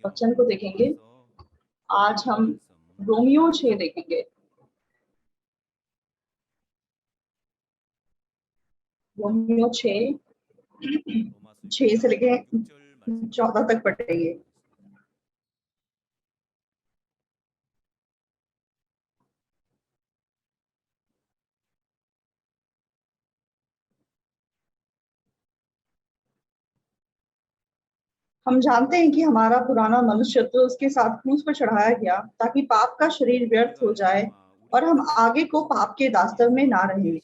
वचन को देखेंगे। आज हम रोमियो 6 देखेंगे। रोमियो 6 से लेके 14 तक पढ़ेंगे। हम जानते हैं कि हमारा पुराना मनुष्यत्व उसके साथ क्रूस पर चढ़ाया गया ताकि पाप का शरीर व्यर्थ हो जाए और हम आगे को पाप के दास्तव में ना रहें,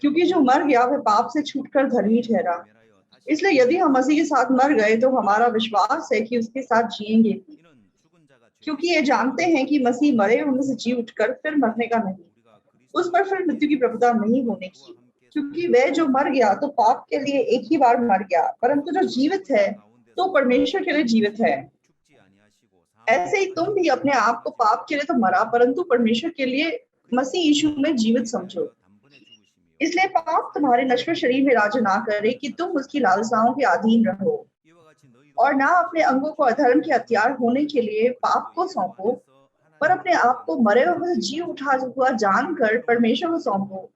क्योंकि जो मर गया वह पाप से छूटकर धर्मी ठहरा। इसलिए यदि हम मसीह के साथ मर गए तो हमारा विश्वास है कि उसके साथ जिएंगे भी, क्योंकि ये जानते हैं कि मसीह मरे उनमें से जी उठकर फिर मरने का नहीं, उस पर फिर मृत्यु की प्रभुता नहीं होने की, क्योंकि वह जो मर गया तो पाप के लिए एक ही बार मर गया, परंतु जो जीवित है तो परमेश्वर के लिए जीवित है। ऐसे ही तुम भी अपने आप को पाप के लिए तो मरा, परंतु परमेश्वर के लिए मसीह यीशु में जीवित समझो। इसलिए पाप तुम्हारे नश्वर शरीर में राज ना करे कि तुम उसकी लालसाओं के अधीन रहो, और ना अपने अंगों को अधर्म के हथियार होने के लिए पाप को सौंपो, पर अपने आप को मरे हुए जी उठा हुआ जानकर परमेश्वर को सौंपो,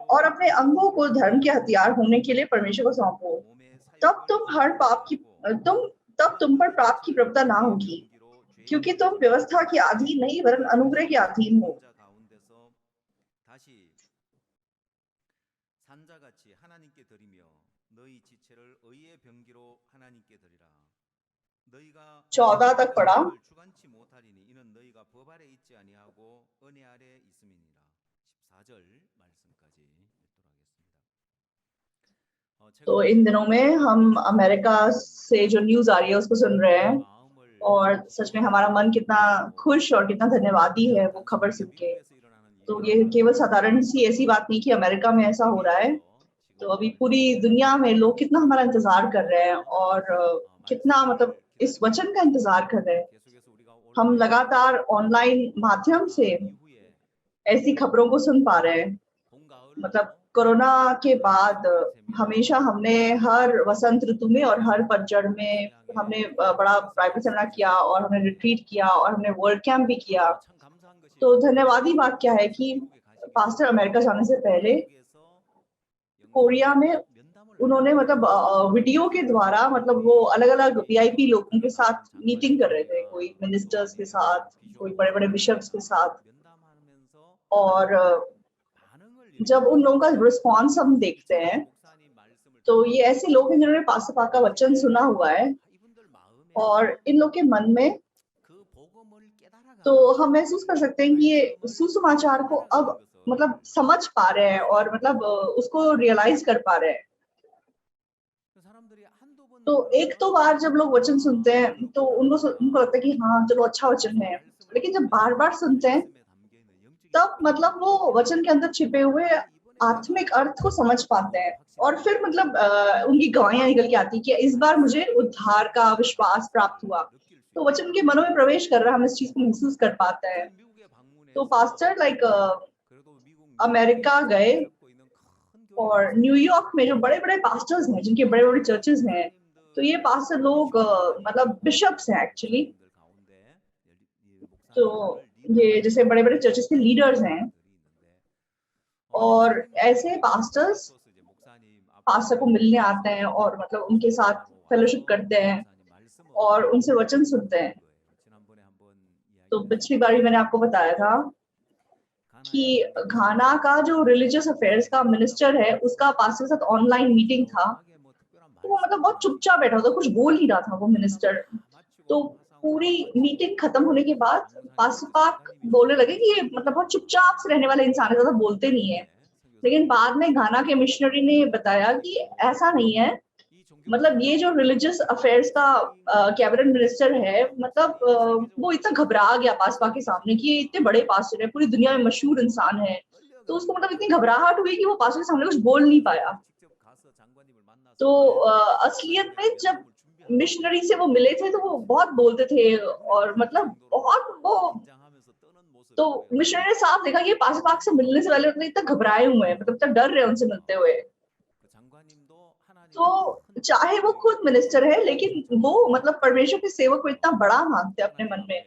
और अपने अंगों को धर्म के हथियार होने के लिए परमेश्वर को सौंपो। तब तुम पर पाप की प्रभुता ना होगी, क्योंकि तुम व्यवस्था के अधीन नहीं वरन अनुग्रह के अधीन हो। 산자같이 하나님께 드리며 너희 지체를 의의 병기로 하나님께 드리라. 너희가 14 तक पढ़ा। 주관치 못하리니 이는 너희가 법 아래 있지 아니하고 은혜 아래 있음이니라. 14절 말씀까지 읽도록 하겠습니다. तो इन दिनों में हम अमेरिका से जो न्यूज आ रही है उसको सुन रहे हैं, और सच में हमारा मन कितना खुश और कितना धन्यवादी है वो खबर सुन के। तो ये केवल साधारण सी ऐसी बात नहीं कि अमेरिका में ऐसा हो रहा है, तो अभी पूरी दुनिया में लोग कितना हमारा इंतजार कर रहे हैं और कितना मतलब इस वचन का इंतजार कर रहे हैं। हम लगातार ऑनलाइन माध्यम से ऐसी खबरों को सुन पा रहे हैं। मतलब कोरोना के बाद हमेशा हमने हर वसंत ऋतु में और हर पतझड़ में हमने बड़ा प्राइवेट सेमिनार किया और हमने रिट्रीट किया और हमने वर्ल्ड कैंप भी किया। तो धन्यवादी बात क्या है कि पास्टर अमेरिका जाने से पहले कोरिया में उन्होंने मतलब वीडियो के द्वारा मतलब वो अलग-अलग वीआईपी लोगों के साथ मीटिंग कर रहे थे, कोई मिनिस्टर्स के साथ, कोई बड़े-बड़े बिशप्स के साथ। और जब उन लोगों का रिस्पॉन्स हम देखते हैं तो ये ऐसे लोग हैं जिन्होंने पास्टर का वचन सुना हुआ है और इन लोग के मन में तो हम महसूस कर सकते हैं कि ये सुसमाचार को अब मतलब समझ पा रहे हैं और मतलब उसको रियलाइज कर पा रहे हैं। तो एक तो बार जब लोग वचन सुनते हैं तो उनको लगता है कि हाँ चलो अच्छा वचन है, लेकिन जब बार बार सुनते हैं तब मतलब वो वचन के अंदर छिपे हुए आत्मिक अर्थ को समझ पाते हैं और फिर मतलब उनकी गवाहियां निकल के आती है कि इस बार मुझे उद्धार का विश्वास प्राप्त हुआ। तो वचन उनके मनों में प्रवेश कर रहा है, हम इस चीज को महसूस कर पाते हैं। तो पास्टर अमेरिका गए और न्यूयॉर्क में जो बड़े-बड़े पास्टर्स हैं जिनके बड़े-बड़े चर्चेस हैं, तो ये पास्टर लोग मतलब बिशप्स हैं एक्चुअली। तो ये जैसे बड़े-बड़े चर्चेस के लीडर्स हैं और ऐसे पास्टर्स पास्टर को मिलने आते हैं और मतलब उनके साथ फेलोशिप करते हैं और उनसे वचन सुनते हैं। तो पिछली बार भी मैंने आपको बताया था कि घाना का जो रिलीजियस अफेयर्स का मिनिस्टर है उसका पास्टर के साथ ऑनलाइन मीटिंग था। तो वो मतलब बहुत चुपचाप बैठा था, कुछ बोल नहीं रहा था वो मिनिस्टर। तो पूरी मीटिंग खत्म होने के बाद पास्टर पाक बोलने लगे कि ये मतलब बहुत चुपचाप से रहने वाले इंसान है, ज्यादा बोलते नहीं है। लेकिन बाद में घाना के मिशनरी ने बताया कि ऐसा नहीं है, मतलब ये जो रिलीजियस अफेयर्स का कैबिनेट मिनिस्टर है मतलब वो इतना घबरा गया पासपा के सामने कि ये इतने बड़े पास्टर है, पूरी दुनिया में मशहूर इंसान है, तो उसको मतलब इतनी घबराहट हुई कि वो पास्टर के सामने कुछ बोल नहीं पाया। तो असलियत में जब मिशनरी से वो मिले थे तो वो बहुत बोलते थे और मतलब बहुत वो तो मिशनरी ने साफ देखा कि पास्टर पाक से मिलने से पहले उतने इतना घबराए हुए हैं, मतलब इतना डर रहे हैं उनसे मिलते हुए। तो चाहे वो खुद मिनिस्टर है, लेकिन वो मतलब परमेश्वर के सेवक को इतना बड़ा मानते हैं अपने मन में।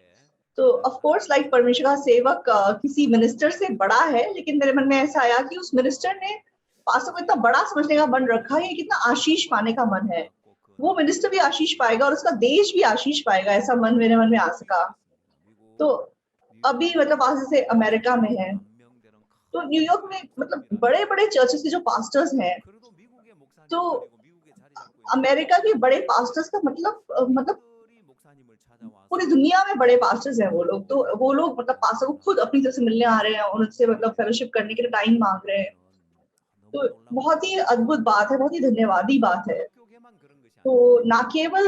तो ऑफ कोर्स लाइक परमेश्वर का सेवक किसी मिनिस्टर से बड़ा है, लेकिन मेरे मन में ऐसा आया कि उस मिनिस्टर ने पास्टर को इतना बड़ा समझने का मन रखा है, कितना आशीष पाने का मन है। वो मिनिस्टर भी आशीष पाएगा और उसका देश भी आशीष पाएगा, ऐसा मन मेरे मन में आ सका। तो अभी मतलब आज से अमेरिका में है, तो न्यूयॉर्क में मतलब बड़े-बड़े चर्चेस के जो पास्टर्स हैं, तो अमेरिका के बड़े पास्टर्स का मतलब पूरी दुनिया में बड़े पास्टर्स हैं वो लोग। तो वो लोग मतलब पास्टर को खुद अपनी तरफ से मिलने आ रहे हैं और उनसे मतलब फेलोशिप करने के लिए टाइम मांग रहे हैं। तो बहुत ही अद्भुत बात है, बहुत ही धन्यवादी बात है। तो ना केवल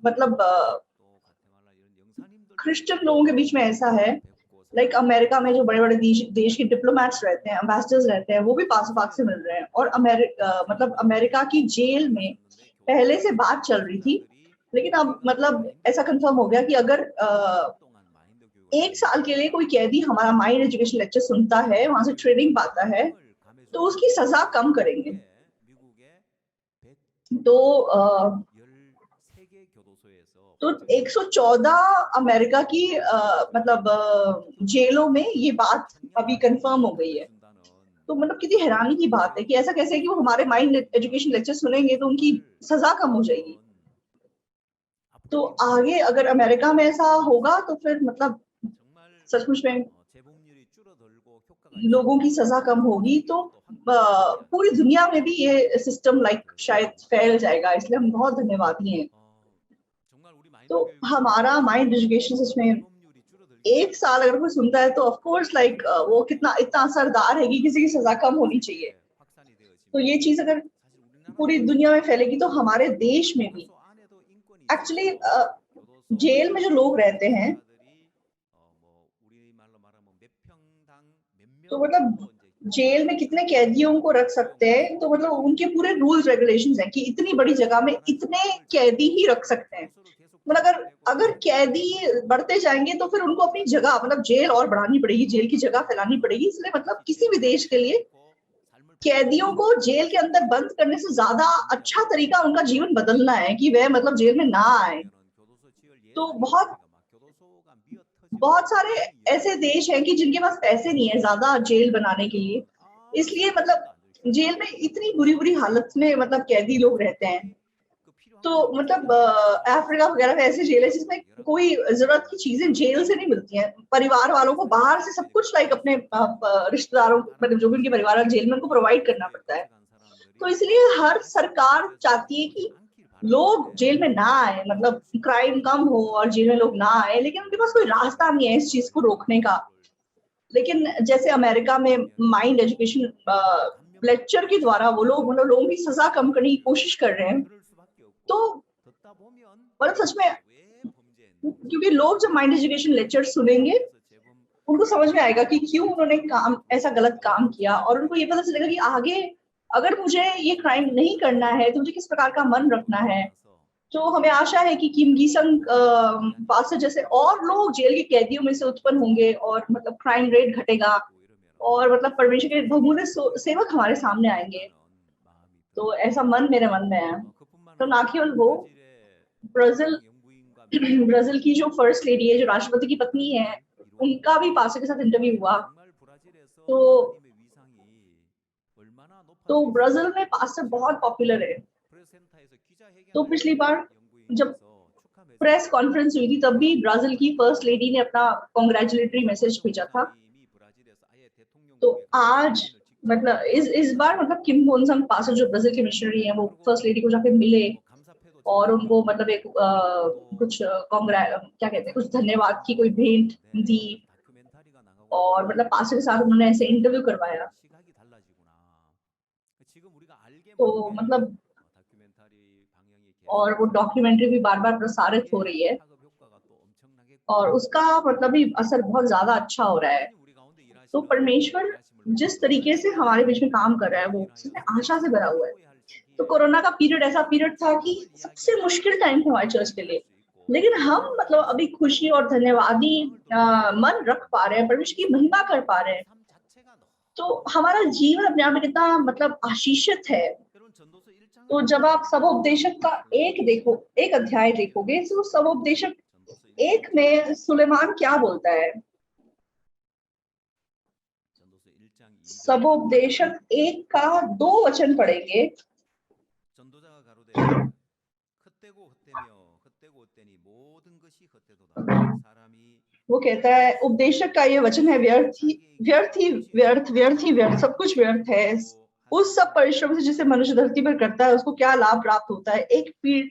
मतलब क्रिश्चियन लोगों के बीच में ऐसा है, लाइक अमेरिका में जो बड़े-बड़े देश के डिप्लोमैट्स रहते हैं, एम्बेसडर्स रहते हैं, वो भी पाक से मिल रहे हैं। और मतलब अमेरिका की जेल में पहले से बात चल रही थी, लेकिन अब मतलब ऐसा कंफर्म हो गया कि अगर 1 साल के लिए कोई कैदी हमारा माइंड एजुकेशन लेक्चर सुनता है, वहां से ट्रेनिंग पाता है, तो उसकी सजा कम करेंगे। तो 114 अमेरिका की मतलब जेलों में ये बात अभी कंफर्म हो गई है। तो मतलब कितनी हैरानी की बात है कि ऐसा कैसे है कि वो हमारे माइंड एजुकेशन लेक्चर सुनेंगे तो उनकी सजा कम हो जाएगी। तो आगे अगर अमेरिका में ऐसा होगा तो फिर मतलब सचमुच में लोगों की सजा कम होगी, तो पूरी दुनिया में भी ये सिस्टम लाइक शायद फैल जाएगा, इसलिए हम बहुत धन्यवादी हैं। तो हमारा माइंड एजुकेशन सच में 1 साल अगर कोई सुनता है तो ऑफ कोर्स लाइक वो कितना इतना असरदार है कि किसी की सजा कम होनी चाहिए। तो ये चीज अगर पूरी दुनिया में फैलेगी तो हमारे देश में भी एक्चुअली जेल में जो लोग रहते हैं, तो मतलब जेल में कितने कैदियों को रख सकते हैं, तो मतलब उनके पूरे रूल्स रेगुलेशंस हैं कि इतनी बड़ी जगह में इतने कैदी ही रख सकते हैं। मतलब अगर कैदी बढ़ते जाएंगे तो फिर उनको अपनी जगह मतलब जेल और बढ़ानी पड़ेगी, जेल की जगह फैलानी पड़ेगी। इसलिए मतलब किसी भी देश के लिए कैदियों को जेल के अंदर बंद करने से ज्यादा अच्छा तरीका उनका जीवन बदलना है कि वह मतलब जेल में ना आए। तो बहुत बहुत सारे ऐसे देश हैं कि जिनके पास पैसे नहीं है ज्यादा जेल बनाने के लिए, इसलिए मतलब जेल में इतनी बुरी हालत में मतलब कैदी लोग रहते हैं। तो मतलब अफ्रीका वगैरह में ऐसे जेल है जिसमें कोई जरूरत की चीजें जेल से नहीं मिलती हैं। परिवार वालों को बाहर से सब कुछ लाइक अपने रिश्तेदारों मतलब जो भी उनके परिवार वाले जेल में उनको प्रोवाइड करना पड़ता है। तो इसलिए हर सरकार चाहती है कि लोग जेल में ना आए, मतलब क्राइम कम हो और जेल में लोग ना आए, लेकिन उनके पास कोई रास्ता नहीं है इस चीज को रोकने का। लेकिन जैसे अमेरिका में माइंड एजुकेशन लेक्चर के द्वारा वो लोग मतलब लोगों की सजा कम करने की कोशिश कर रहे हैं। तो मतलब सच में क्योंकि लोग जब माइंड एजुकेशन लेक्चर सुनेंगे उनको समझ में आएगा कि क्यों उन्होंने काम ऐसा गलत काम किया, और उनको ये पता चलेगा कि आगे अगर मुझे ये क्राइम नहीं करना है तो मुझे किस प्रकार का मन रखना है। तो हमें आशा है कि किम गीसंग पास्टर जैसे और लोग जेल के कैदियों में से उत्पन्न होंगे और मतलब क्राइम रेट घटेगा और मतलब परमेश्वर के बहुमूल्य सेवक हमारे सामने आएंगे। तो ऐसा मन मेरे मन में है। तो ना केवल वो ब्राजील ब्राजील की जो फर्स्ट लेडी है, जो राष्ट्रपति की पत्नी है, उनका भी पास्टर के साथ इंटरव्यू हुआ। तो ब्राजील में पास्टर बहुत पॉपुलर है। तो पिछली बार जब प्रेस कॉन्फ्रेंस हुई थी तब भी ब्राजील की फर्स्ट लेडी ने अपना कांग्रेचुलेटरी मैसेज भेजा था। तो आज मतलब इस बार मतलब किम गोन्संग पास्टर जो ब्राजील के मिशनरी हैं वो फर्स्ट लेडी को जाके मिले और उनको मतलब एक कुछ क्या कहते हैं कुछ धन्यवाद की कोई भेंट दी और मतलब पास्टर के साथ उन्होंने ऐसे इंटरव्यू करवाया। तो मतलब और वो डॉक्यूमेंट्री भी बार-बार प्रसारित हो रही है और उसका मतलब भी असर बहुत ज्यादा अच्छा हो रहा है। तो परमेश्वर जिस तरीके से हमारे बीच में काम कर रहा है वो उसमें आशा से भरा हुआ है। तो कोरोना का पीरियड ऐसा पीरियड था कि सबसे मुश्किल टाइम था हमारे चर्च के लिए, लेकिन हम मतलब अभी खुशी और धन्यवादी मन रख पा रहे हैं, परमेश्वर की महिमा कर पा रहे हैं। तो हमारा जीवन अपने आप में कितना मतलब आशीषित है। 여러분 전도서 1장을 तो जब आप सबोपदेशक का एक अध्याय देखोगे, तो सबोपदेशक 전도서 1 1장 में सुलेमान क्या बोलता है? 전도서 1장 2절 सबोपदेशक 1 का 2 वचन पढ़ेंगे। 전도자가 가로되 헛되고 헛되며 헛되고 헛되니 모든 것이 헛되도다 사람이 वो कहता है, उपदेशक का ये वचन है, व्यर्थ ही व्यर्थ ही व्यर्थ, व्यर्थ ही व्यर्थ, सब कुछ व्यर्थ है। उस सब परिश्रम से जिसे मनुष्य धरती पर करता है, उसको क्या लाभ प्राप्त होता है? एक 여러분 पीढ़ी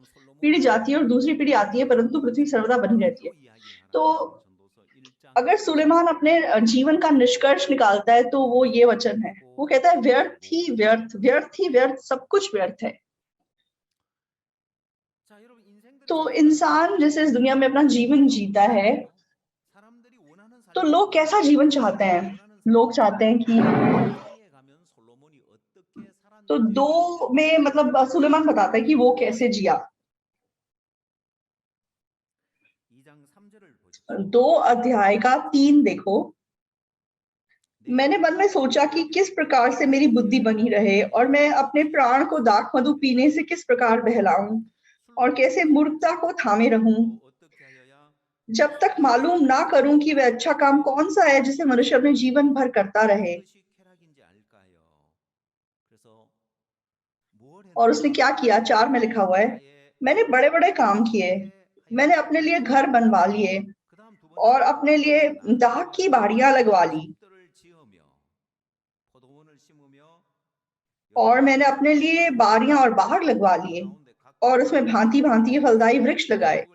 솔로몬이 जाती है और दूसरी पीढ़ी आती है, परंतु पृथ्वी सर्वदा बनी रहती है। 로 이야기하라면 तो 전도서 1장 अगर सुलेमान अपने जीवन का निष्कर्ष निकालता है, तो वो ये वचन है। वो कहता है, व्यर्थ ही व्यर्थ, व्यर्थ ही व्यर्थ, सब कुछ व्यर्थ है। 자 여러분 인생들이 तो इंसान जैसे इस दुनिया में अपना जीवन जीता है, 사람들이 원하는 तो 삶이 लोग कैसा जीवन चाहते हैं? लोग चाहते हैं कि 세상에 가면 솔로몬이 어떻게 तो 살았는지 2 में मतलब सुलेमान बताता है कि वो कैसे जिया। 2장 3절을 보십시오. 2 अध्याय का 3 देखो। 내 मैंने मन में सोचा कि किस प्रकार से मेरी बुद्धि बनी रहे और मैं अपने प्राण को दाख मधु पीने से किस प्रकार बहलाऊं और कैसे मूर्खता को थामे रहूं, 어떻게 하여야 जब तक मालूम ना करूं कि वह अच्छा काम कौन सा है जिसे मनुष्य अपने जीवन भर करता रहे। 그것이 쾌락인지 알까요? 그래서 뭘 और उसने 했느냐? क्या किया? 4 में लिखा हुआ है, मैंने बड़े बड़े काम किए, मैंने अपने लिए घर बनवा लिए 그다음 두 और 번째로 अपने लिए दाख की बाड़ियां लगवा ली, 숲들을 지으며 포도원을 심으며 और मैंने अपने लिए बारियां और बाग लगवा लिए और उसमें भांति भांति के फलदायी वृक्ष लगाए।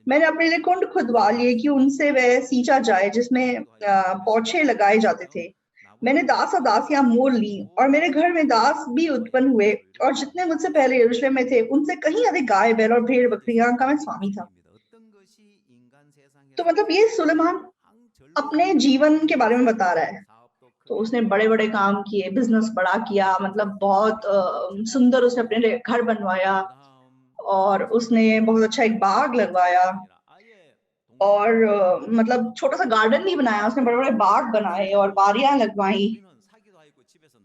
मैंने अपने लिए कुंड खुदवा लिए कि उनसे वह सींचा जाए, जिसमें पौधे लगाए जाते थे। मैंने दास और दासियां मोल ली और मेरे घर में दास भी उत्पन्न हुए, और जितने मुझसे पहले यरूशलेम में थे, उनसे कहीं अधिक गाय बैल और भेड़ बकरियां का मैं स्वामी था। तो मतलब ये सुलेमान अपने जीवन के बारे में बता रहा है। तो उसने बड़े बड़े काम किए, बिजनेस बड़ा किया, मतलब बहुत सुंदर उसने अपने लिए घर बनवाया और उसने बहुत अच्छा एक बाग लगवाया और मतलब छोटा सा गार्डन नहीं बनाया, उसने बड़े बड़े बाग बनाए और बारियां लगवाई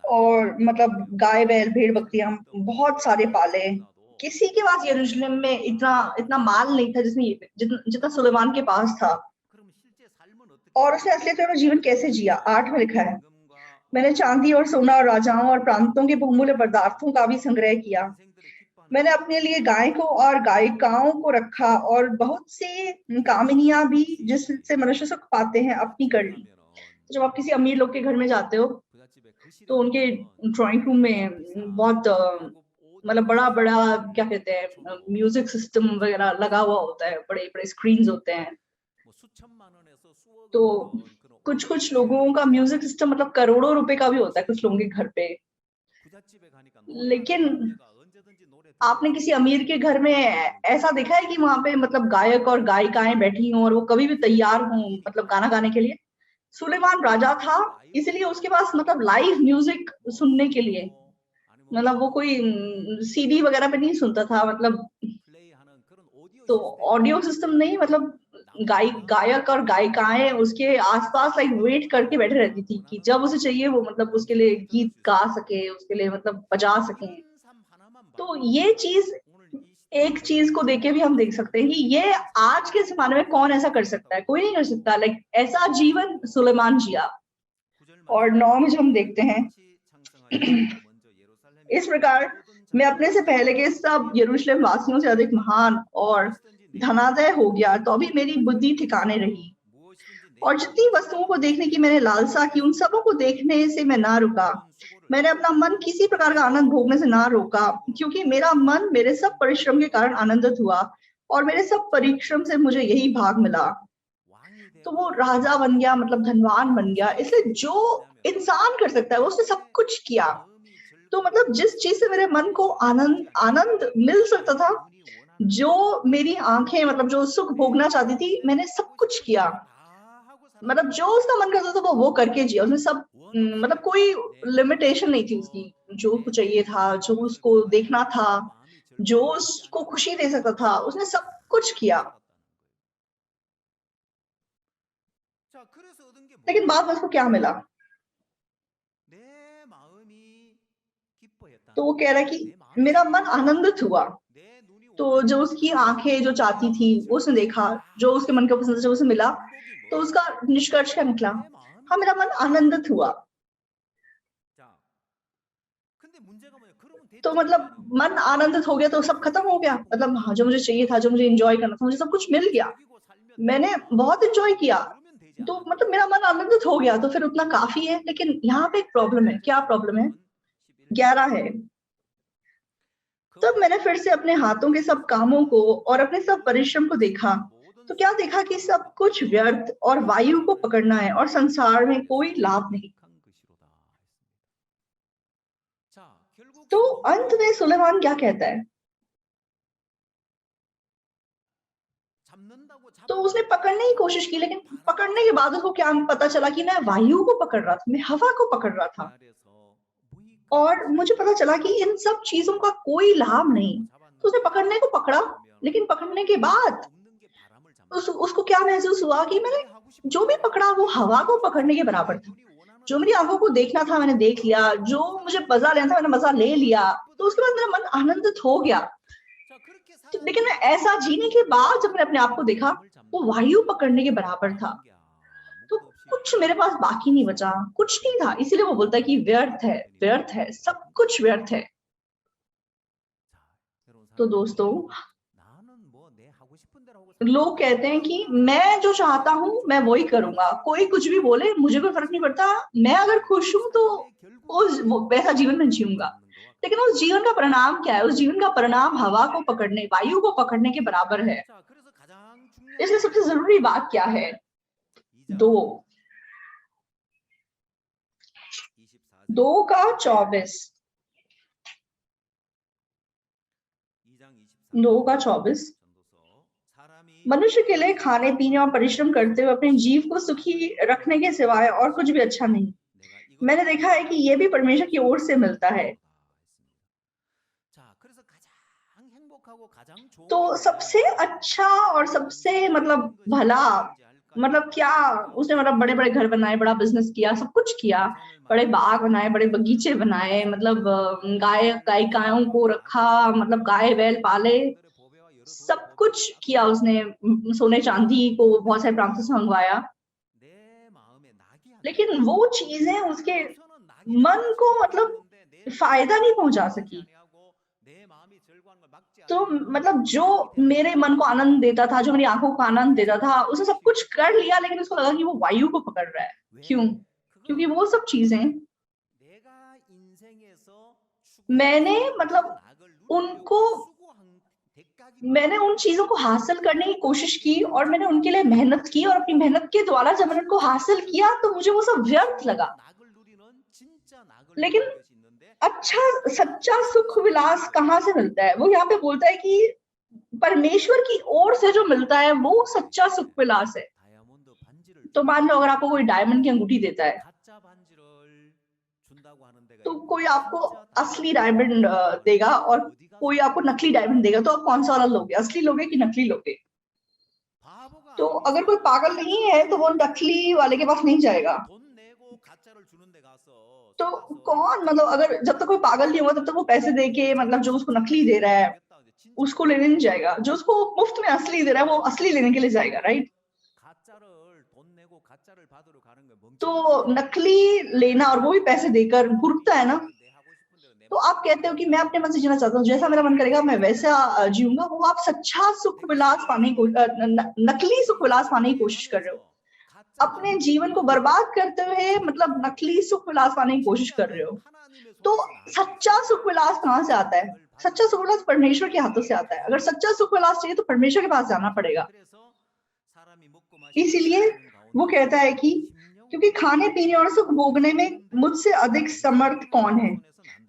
और मतलब गाय बैल भेड़ बकरियां बहुत सारे पाले। किसी के पास यरूशलेम में इतना इतना माल नहीं था जितना सुलेमान के पास था। और उसने असलियत में जीवन कैसे जिया? 8 में लिखा है, मैंने चांदी और सोना और राजाओं और प्रांतों के बहुमूल्य पदार्थों का भी संग्रह किया। मैंने अपने लिए गायकों और गायिकाओं को रखा और बहुत सी कामिनियां भी जिससे मनुष्य सुख पाते हैं अपनी कर ली। जब आप किसी अमीर लोग के घर में जाते हो, तो उनके ड्राइंग रूम में बहुत मतलब बड़ा-बड़ा क्या कहते हैं म्यूजिक सिस्टम वगैरह लगा हुआ होता है, बड़े-बड़े स्क्रीन्स होते हैं। तो कुछ-कुछ लोगों का म्यूजिक सिस्टम मतलब करोड़ों रुपए का भी होता है कुछ लोगों के घर पे। लेकिन आपने किसी अमीर के घर में ऐसा देखा है कि वहाँ पे मतलब गायक और गायिकाएं बैठी हों और वो कभी भी तैयार हों मतलब गाना गाने के लिए? सुलेमान राजा था, इसलिए उसके पास मतलब लाइव म्यूजिक सुनने के लिए, मतलब वो कोई सीडी वगैरह पे नहीं सुनता था, मतलब तो ऑडियो सिस्टम नहीं, मतलब गायक और गायिकाएं उसके आसपास लाइक वेट करके बैठे रहती थी कि जब उसे चाहिए वो मतलब उसके लिए गीत गा सके, उसके लिए मतलब बजा सके। तो ये चीज, एक चीज को देख के भी हम देख सकते हैं कि ये आज के जमाने में कौन ऐसा कर सकता है? कोई नहीं कर सकता। लाइक ऐसा जीवन सुलेमान जिया। और 9 में जो हम देखते हैं इस प्रकार मैं अपने से पहले के सब यरूशलेम वासियों से अधिक महान और धनादय हो गया, तो भी मेरी बुद्धि ठिकाने रही। और जितनी वस्तुओं को देखने की मैंने लालसा की, उन सबों को देखने से मैं ना रुका। मैंने अपना मन किसी प्रकार का आनंद भोगने से ना रोका, क्योंकि मेरा मन मेरे सब परिश्रम के कारण आनंदित हुआ और मेरे सब परिश्रम से मुझे यही भाग मिला। तो वो राजा बन गया, मतलब धनवान बन गया। इसलिए जो इंसान कर सकता है वो उसने सब कुछ किया। तो मतलब जिस चीज से मेरे मन को आनंद आनंद मिल सकता था, जो मेरी आंखें मतलब जो सुख भोगना चाहती थी, मैंने सब कुछ किया। मतलब जो उसका मन करता था वो करके जिया। उसने सब मतलब कोई लिमिटेशन नहीं थी उसकी। जो उसको चाहिए था, जो उसको देखना था, जो उसको खुशी दे सकता था, उसने सब कुछ किया। लेकिन बाद में उसको क्या मिला? तो वो कह रहा है कि मेरा मन आनंदित हुआ। तो जो उसकी आंखें जो चाहती थी वो उसने देखा, जो उसके मन का पसंद जो उसे मिला, तो उसका निष्कर्ष क्या निकला? हाँ, मेरा मन आनंदित हुआ। तो मतलब मन आनंदित हो गया तो सब खत्म हो गया, मतलब हाँ, जो मुझे चाहिए था, जो मुझे एंजॉय करना था, मुझे सब कुछ मिल गया, मैंने बहुत एंजॉय किया, तो मतलब मेरा मन आनंदित हो गया, तो फिर उतना काफी है। लेकिन यहाँ पे एक प्रॉब्लम है। क्या प्रॉब्लम है? 11 है। तब मैंने फिर से अपने हाथों के सब कामों को और अपने सब परिश्रम को देखा, तो क्या देखा कि सब कुछ व्यर्थ और वायु को पकड़ना है और संसार में कोई लाभ नहीं। तो अंत में सुलेमान क्या कहता है? तो उसने पकड़ने की कोशिश की, लेकिन पकड़ने के बाद उसको क्या पता चला कि मैं वायु को पकड़ रहा था, मैं हवा को पकड़ रहा था, और मुझे पता चला कि इन सब चीजों का कोई लाभ नहीं। तो उसने पकड़ने को पकड़ा, लेकिन पकड़ने के बाद उसको क्या महसूस हुआ कि मैंने जो भी पकड़ा वो हवा को पकड़ने के बराबर था। जो मेरी आंखों को देखना था मैंने देख लिया, जो मुझे मजा लेना था मैंने मजा ले लिया, तो उसके बाद मेरा मन आनंदित हो गया। तो लेकिन मैं ऐसा जीने के बाद जब मैंने अपने आप को देखा, वो वायु पकड़ने के बराबर था। तो कुछ मेरे पास बाकी नहीं बचा, कुछ नहीं था। इसीलिए वो बोलता है कि व्यर्थ है, व्यर्थ है, सब कुछ व्यर्थ है। तो दोस्तों, लोग कहते हैं कि मैं जो चाहता हूं मैं वही करूंगा, कोई कुछ भी बोले मुझे कोई फर्क नहीं पड़ता, मैं अगर खुश हूं तो वैसा जीवन में जीऊंगा। लेकिन उस जीवन का परिणाम क्या है? उस जीवन का परिणाम हवा को पकड़ने, वायु को पकड़ने के बराबर है। इसलिए सबसे जरूरी बात क्या है? 2 का 24, 2 का 24, मनुष्य के लिए खाने पीने और परिश्रम करते हुए अपने जीव को सुखी रखने के सिवाय और कुछ भी अच्छा नहीं। मैंने देखा है कि ये भी परमेश्वर की ओर से मिलता है। तो सबसे अच्छा और सबसे मतलब भला, मतलब क्या, उसने मतलब बड़े बड़े घर बनाए, बड़ा बिजनेस किया, सब कुछ किया, बड़े बाग बनाए, बड़े बगीचे बनाए, मतलब गायों को रखा, मतलब गाय बैल पाले, सब कुछ किया उसने, सोने चांदी को बहुत सारे प्रांतों से मंगवाया। लेकिन वो चीजें उसके मन को मतलब फायदा नहीं पहुंचा सकी। तो मतलब जो मेरे मन को आनंद देता था, जो मेरी आंखों को आनंद देता था, उसने सब कुछ कर लिया, लेकिन उसको लगा कि वो वायु को पकड़ रहा है। क्यों? क्योंकि वो सब चीजें मैंने मतलब उनको मैंने उन चीजों को हासिल करने की कोशिश की, और मैंने उनके लिए मेहनत की, और अपनी मेहनत के द्वारा जब मैंने उनको हासिल किया तो मुझे वो सब व्यर्थ लगा। लेकिन अच्छा सच्चा सुख विलास कहाँ से मिलता है? वो यहाँ पे बोलता है कि परमेश्वर की ओर से जो मिलता है वो सच्चा सुख विलास है। तो मान लो अगर आपको कोई डायमंड की अंगूठी देता है, तो कोई आपको असली डायमंड देगा और कोई आपको नकली डायमंड देगा, तो आप कौन सा वाला लोगे? असली लोगे कि नकली लोगे? तो अगर कोई पागल नहीं है तो वो नकली वाले के पास नहीं जाएगा। तो कौन मतलब अगर जब तक कोई पागल नहीं होगा तब तक वो पैसे दे के मतलब जो उसको नकली दे रहा है उसको लेने नहीं जाएगा, जो उसको मुफ्त में असली दे रहा है वो असली लेने के लिए जाएगा, राइट? तो नकली लेना और वो भी पैसे देकर घुरता है ना। तो आप कहते हो कि मैं अपने मन से जीना चाहता हूँ, जैसा मेरा मन करेगा मैं वैसा जीऊंगा, वो आप सच्चा सुख विलास पाने को नकली सुख विलास पाने की कोशिश कर रहे हो। अपने जीवन को बर्बाद करते हुए मतलब नकली सुख विलास पाने की कोशिश कर रहे हो। तो सच्चा सुख विलास कहाँ से आता है? सच्चा सुख विलास परमेश्वर के हाथों से आता है। अगर सच्चा सुख विलास चाहिए तो परमेश्वर के पास जाना पड़ेगा। इसीलिए वो कहता है कि क्योंकि खाने पीने और सुख भोगने में मुझसे अधिक समर्थ कौन है?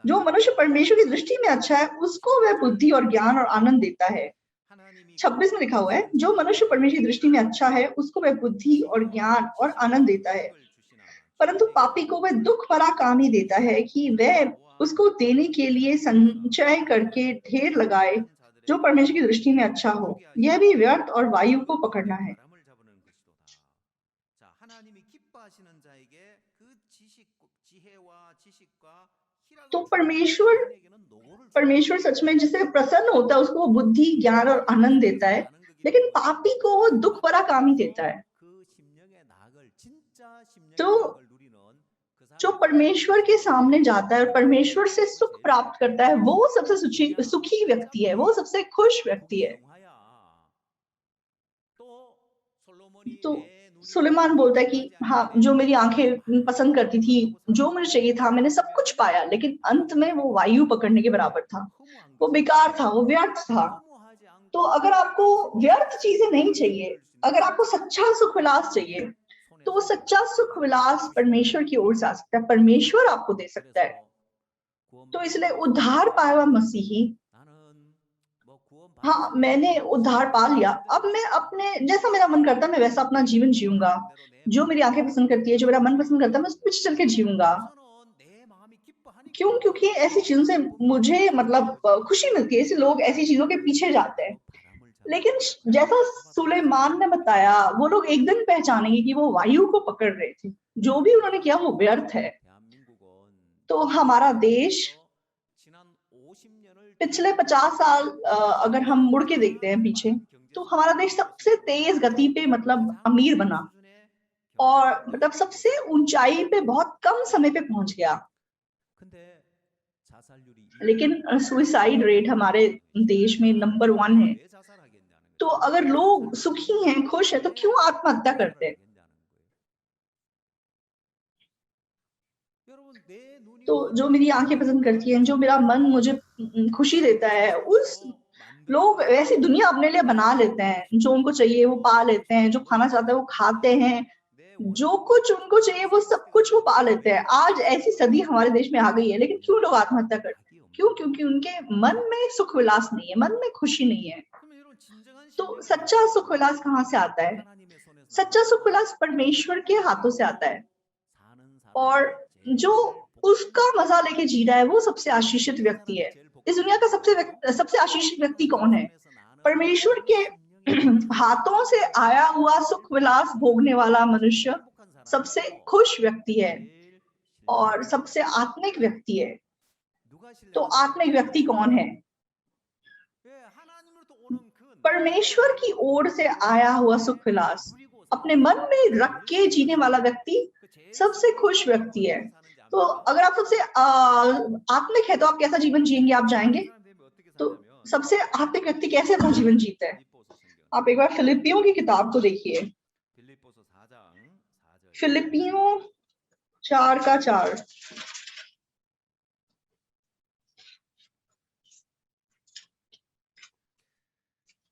जो मनुष्य परमेश्वर की दृष्टि में अच्छा है उसको वह बुद्धि और ज्ञान और आनंद देता है। 26 में लिखा हुआ है, जो मनुष्य परमेश्वर की दृष्टि में अच्छा है उसको वह बुद्धि और ज्ञान और आनंद देता है, परंतु पापी को वह दुख भरा काम ही देता है कि वह उसको देने के लिए संचय करके ढेर लगाए। जो परमेश्वर की दृष्टि में अच्छा हो यह भी व्यर्थ और वायु को पकड़ना है। तो परमेश्वर सच में जिससे प्रसन्न होता है उसको वो बुद्धि, ज्ञान और आनंद देता है, लेकिन पापी को वो दुख भरा काम ही देता है। तो जो परमेश्वर के सामने जाता है और परमेश्वर से सुख प्राप्त करता है, वो सबसे सुखी व्यक्ति है, वो सबसे खुश व्यक्ति है। तो सुलेमान बोलता है कि हाँ, जो मेरी आंखें पसंद करती थी, जो मुझे चाहिए था, मैंने सब कुछ पाया, लेकिन अंत में वो वायु पकड़ने के बराबर था, वो बेकार था, वो व्यर्थ था। तो अगर आपको व्यर्थ चीजें नहीं चाहिए, अगर आपको सच्चा सुख विलास चाहिए, तो वो सच्चा सुख विलास परमेश्वर की ओर से आ सकता है, परमेश्वर आपको दे सकता है। तो इसलिए उद्धार पाया हुआ मसीही, हाँ, मैंने उद्धार पा लिया, अब मैं अपने जैसा मेरा मन करता है मैं वैसा अपना जीवन जीऊंगा, जो मेरी आंखें पसंद करती है, जो मेरा मन पसंद करता है, मैं उसके पीछे चल के जीऊंगा। क्यों? क्योंकि ऐसी चीजों से मुझे मतलब खुशी मिलती है, ऐसे लोग ऐसी चीजों के पीछे जाते हैं। लेकिन जैसा सुलेमान ने बताया, वो लोग एक दिन पहचानेंगे कि वो वायु को पकड़ रहे थे, जो भी उन्होंने किया वो व्यर्थ है। तो हमारा देश पिछले 50 साल अगर हम मुड़ के देखते हैं पीछे, तो हमारा देश सबसे तेज गति पे मतलब अमीर बना, और मतलब सबसे ऊंचाई पे बहुत कम समय पे पहुंच गया। लेकिन सुसाइड रेट हमारे देश में नंबर 1 है। तो अगर लोग सुखी हैं, खुश हैं, तो क्यों आत्महत्या करते हैं? तो जो मेरी आंखें पसंद करती हैं, जो मेरा मन मुझे खुशी देता है, उस लोग ऐसी दुनिया अपने लिए बना लेते हैं, जो उनको चाहिए वो पा लेते हैं, जो खाना चाहते हैं वो खाते हैं, जो कुछ उनको चाहिए वो सब कुछ वो पा लेते हैं। आज ऐसी सदी हमारे देश में आ गई है, लेकिन क्यों लोग आत्महत्या करते हैं? क्यों? क्योंकि उनके मन में सुख विलास नहीं है, मन में खुशी नहीं है। तो सच्चा सुख विलास कहाँ से आता है? सच्चा सुख विलास परमेश्वर के हाथों से आता है, और जो उसका मजा लेके जी रहा है वो सबसे आशीषित व्यक्ति है। इस दुनिया का सबसे आशीषित व्यक्ति कौन है? परमेश्वर के हाथों से आया हुआ सुख विलास भोगने वाला मनुष्य सबसे खुश व्यक्ति है और सबसे आत्मिक व्यक्ति है। तो आत्मिक व्यक्ति कौन है? परमेश्वर की ओर से आया हुआ सुख विलास अपने मन में रख के जीने वाला व्यक्ति सबसे खुश व्यक्ति है। तो अगर आप सबसे आत्मिक है तो आप कैसा जीवन जिएंगे? आप जाएंगे? तो सबसे आत्मिक व्यक्ति कैसे अपना जीवन जीता है? आप एक बार फिलिपियों की किताब को देखिए, फिलिपियों 4:4।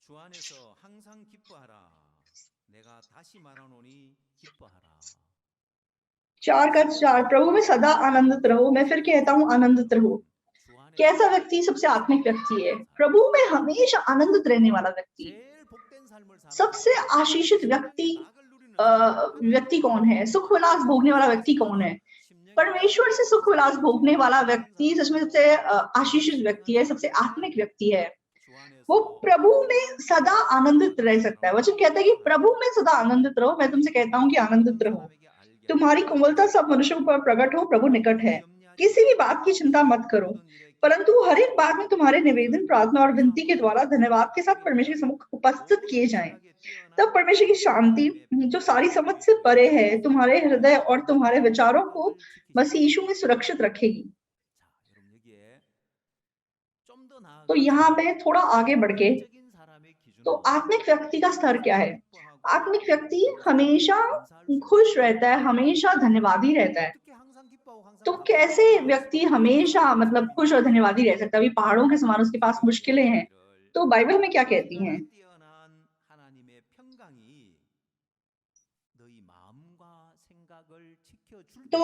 주 안에서 항상 기뻐하라. 내가 다시 말하노니 기뻐하라. 4:4 प्रभु में सदा आनंदित रहो, मैं फिर कहता हूँ आनंदित रहो। कैसा व्यक्ति सबसे आत्मिक व्यक्ति है? प्रभु में हमेशा आनंदित रहने वाला व्यक्ति। सबसे आशीषित व्यक्ति कौन है? सुख विलास भोगने वाला व्यक्ति कौन है? परमेश्वर से सुख विलास भोगने वाला व्यक्ति सच में सबसे आशीषित व्यक्ति है, सबसे आत्मिक व्यक्ति है। वो प्रभु में सदा आनंदित रह सकता है। वचन कहता है कि प्रभु में सदा आनंदित रहो, मैं तुमसे कहता हूँ कि आनंदित रहो। तुम्हारी कोमलता सब मनुष्यों पर प्रकट हो, प्रभु निकट है। किसी भी बात की चिंता मत करो, परंतु हर एक बात में तुम्हारे निवेदन, प्रार्थना और विनती के द्वारा धन्यवाद के साथ परमेश्वर के सम्मुख उपस्थित किए जाएं। तब परमेश्वर की शांति जो सारी समझ से परे है, तुम्हारे हृदय और तुम्हारे विचारों को मसीह यीशु में सुरक्षित रखेगी। तो यहाँ पे थोड़ा आगे बढ़ के, तो आत्मिक व्यक्ति का स्तर क्या है? आत्मिक व्यक्ति हमेशा खुश रहता है, हमेशा धन्यवादी रहता है। तो कैसे व्यक्ति हमेशा मतलब खुश और धन्यवादी रह सकता है? अभी पहाड़ों के समान उसके पास मुश्किलें हैं, तो बाइबल में क्या कहती हैं? तो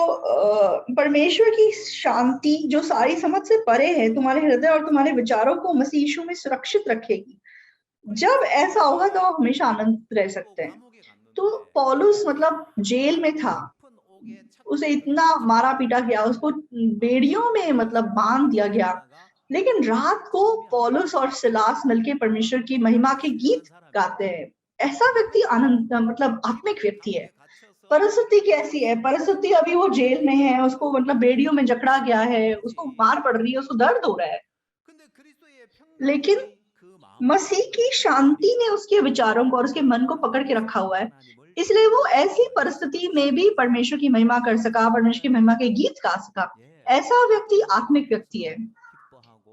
परमेश्वर की शांति जो सारी समझ से परे है, तुम्हारे हृदय और तुम्हारे विचारों को मसीह यीशु में सुरक्षित रखेगी। जब ऐसा होगा तो आप हमेशा आनंदित रह सकते हैं। तो पौलुस मतलब जेल में था, उसे इतना मारा पीटा गया, उसको बेड़ियों में मतलब बांध दिया गया, लेकिन रात को पौलुस और सिलास मिलके परमेश्वर की महिमा के गीत गाते हैं। ऐसा व्यक्ति आनंद मतलब आत्मिक व्यक्ति है। परिस्थिति कैसी है? परिस्थिति अभी वो जेल में है, उसको मतलब बेड़ियों में जकड़ा गया है, उसको मार पड़ रही है, उसको दर्द हो रहा है, लेकिन मसीह की शांति ने उसके विचारों को और उसके मन को पकड़ के रखा हुआ है, इसलिए वो ऐसी परिस्थिति में भी परमेश्वर की महिमा कर सका, परमेश्वर की महिमा के गीत गा सका। ऐसा व्यक्ति आत्मिक व्यक्ति है।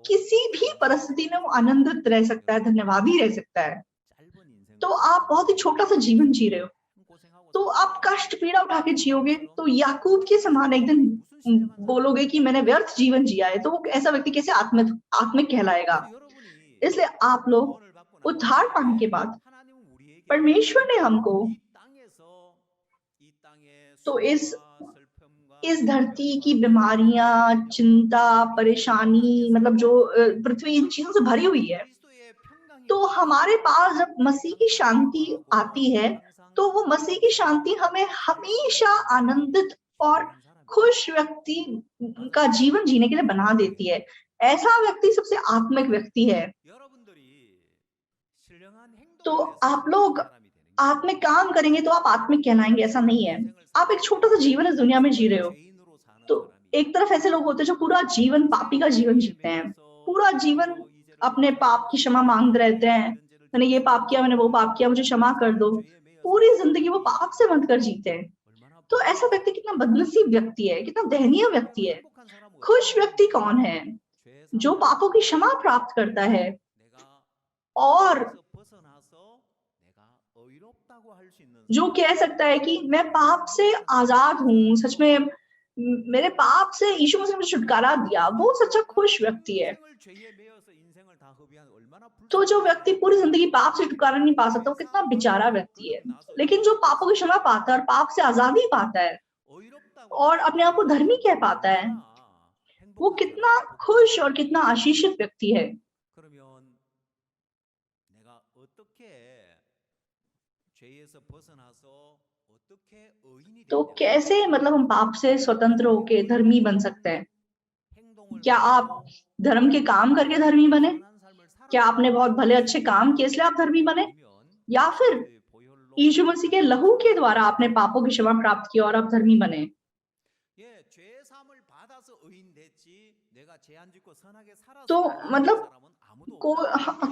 किसी भी परिस्थिति में वो आनंदित रह सकता है, धन्यवादी रह सकता है। तो आप बहुत ही छोटा सा जीवन जी रहे हो, तो आप कष्ट पीड़ा उठा के जियोगे, तो याकूब के समान एक दिन बोलोगे कि मैंने व्यर्थ जीवन जिया है, तो वो ऐसा व्यक्ति कैसे आत्मिक कहलाएगा? इसलिए आप लोग उद्धार पाने के बाद परमेश्वर ने हमको तो इस धरती की बीमारियां, चिंता, परेशानी, मतलब जो पृथ्वी इन चीजों से भरी हुई है, तो हमारे पास जब मसीह की शांति आती है, तो वो मसीह की शांति हमें हमेशा आनंदित और खुश व्यक्ति का जीवन जीने के लिए बना देती है। ऐसा व्यक्ति सबसे आत्मिक व्यक्ति है। तो आप लोग आत्मिक काम करेंगे तो आप आत्मिक कहलाएंगे, ऐसा नहीं है। आप एक छोटा सा जीवन इस दुनिया में जी रहे हो, तो एक तरफ ऐसे लोग होते हैं जो पूरा जीवन पापी का जीवन जीते हैं, पूरा जीवन अपने पाप की क्षमा मांगते रहते हैं, मैंने ये पाप किया, मैंने वो पाप किया, मुझे क्षमा कर दो। पूरी जिंदगी वो पाप से बंध कर जीते हैं। तो ऐसा व्यक्ति कितना बदनसीब व्यक्ति है, कितना दयनीय व्यक्ति है। खुश व्यक्ति कौन है? जो पापों की क्षमा प्राप्त करता है और जो कह सकता है कि मैं पाप से आजाद हूँ, सच में मेरे पाप से यीशु मसीह ने मुझे छुटकारा दिया, वो सच्चा खुश व्यक्ति है। तो जो व्यक्ति पूरी जिंदगी पाप से छुटकारा नहीं पा सकता, वो कितना बेचारा व्यक्ति है। लेकिन जो पापों की क्षमा पाता है और पाप से आजादी पाता है और अपने आप को धर्मी कह पाता है, वो कितना खुश और कितना आशीषित व्यक्ति है। तो कैसे मतलब हम पाप से स्वतंत्र होके धर्मी बन सकते हैं? क्या आप धर्म के काम करके धर्मी बने? क्या आपने बहुत भले अच्छे काम किए इसलिए आप धर्मी बने? या फिर यीशु मसीह के लहू के द्वारा आपने पापों की क्षमा प्राप्त की और आप धर्मी बने? तो मतलब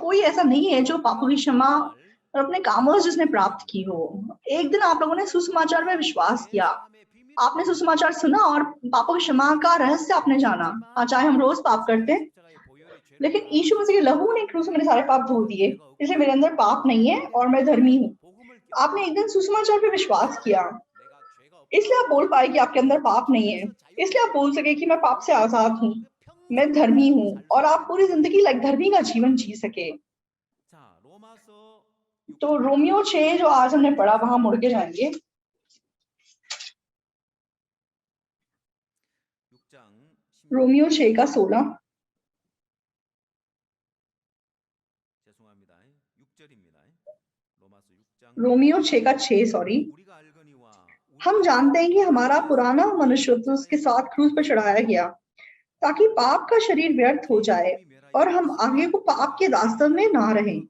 कोई ऐसा नहीं है जो पापों की क्षमा और अपने कामों से जिसने प्राप्त की हो। एक दिन आप लोगों ने सुसमाचार में विश्वास किया, आपने सुसमाचार सुना और पापों की क्षमा का रहस्य आपने जाना। चाहे हम रोज पाप करते हैं, लेकिन यीशु मसीह के लहू ने क्रूस में मेरे सारे पाप धो दिए, इसलिए मेरे अंदर पाप नहीं है और मैं धर्मी हूँ। आपने एक दिन सुसमाचार पे विश्वास किया, इसलिए आप बोल पाए कि आपके अंदर पाप नहीं है, इसलिए आप बोल सके कि मैं पाप से आजाद हूँ, मैं धर्मी हूँ, और आप पूरी जिंदगी लाइक धर्मी का जीवन जी सके। तो रोमियो 6 जो आज हमने पढ़ा, वहां मुड़ के जाएंगे। रोमियो 6 का 16। रोमियो 6 का 6, सॉरी। हम जानते हैं कि हमारा पुराना मनुष्य उसके साथ क्रूस पर चढ़ाया गया ताकि पाप का शरीर व्यर्थ हो जाए और हम आगे को पाप के दास्तन में ना रहें।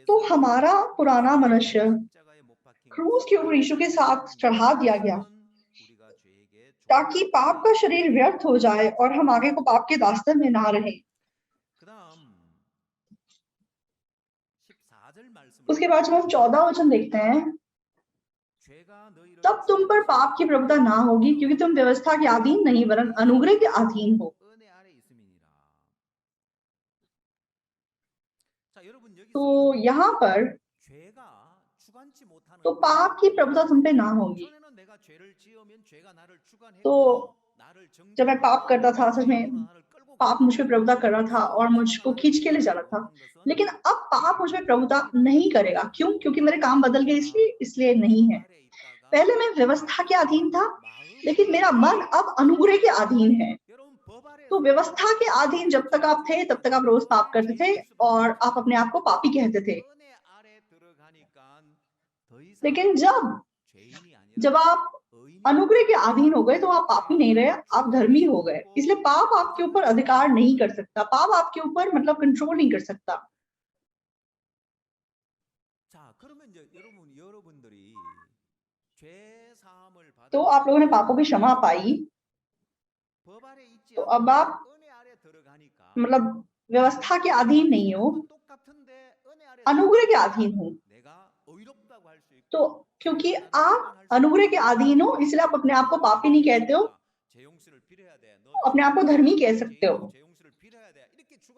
तो हमारा पुराना मनुष्य क्रूस के ऊपर यीशु के साथ चढ़ा दिया गया ताकि पाप का शरीर व्यर्थ हो जाए और हम आगे को पाप के दास्तन में ना रहें। उसके बाद जब हम 14 वचन देखते हैं, तब तुम पर पाप की प्रभुता ना होगी क्योंकि तुम व्यवस्था के अधीन नहीं वरन अनुग्रह के अधीन हो। तो यहाँ पर तो पाप की प्रभुता तुम पे ना होगी। तो जब मैं पाप करता था, सच में पाप मुझ पे प्रभुता कर रहा था और मुझको खींच के ले जा रहा था, लेकिन अब पाप मुझ पे प्रभुता नहीं करेगा। क्यों? क्योंकि मेरे काम बदल गए, इसलिए नहीं है। पहले मैं व्यवस्था के अधीन था, लेकिन मेरा मन अब अनुग्रह के अधीन है। तो व्यवस्था के अधीन जब तक आप थे, तब तक आप रोज पाप करते थे और आप अपने आप को पापी कहते थे। लेकिन जब आप अनुग्रह के अधीन हो गए तो आप पापी नहीं रहे, आप धर्मी हो गए। इसलिए पाप आपके ऊपर अधिकार नहीं कर सकता, पाप आपके ऊपर मतलब कंट्रोल नहीं कर सकता। तो आप लोगों ने पापों की क्षमा पाई, तो अब आप मतलब व्यवस्था के अधीन नहीं हो, अनुग्रह के अधीन हो। तो क्योंकि आप अनुग्रह के अधीन हो, इसलिए आप अपने आप को पापी नहीं कहते हो, अपने आप को धर्मी कह सकते हो।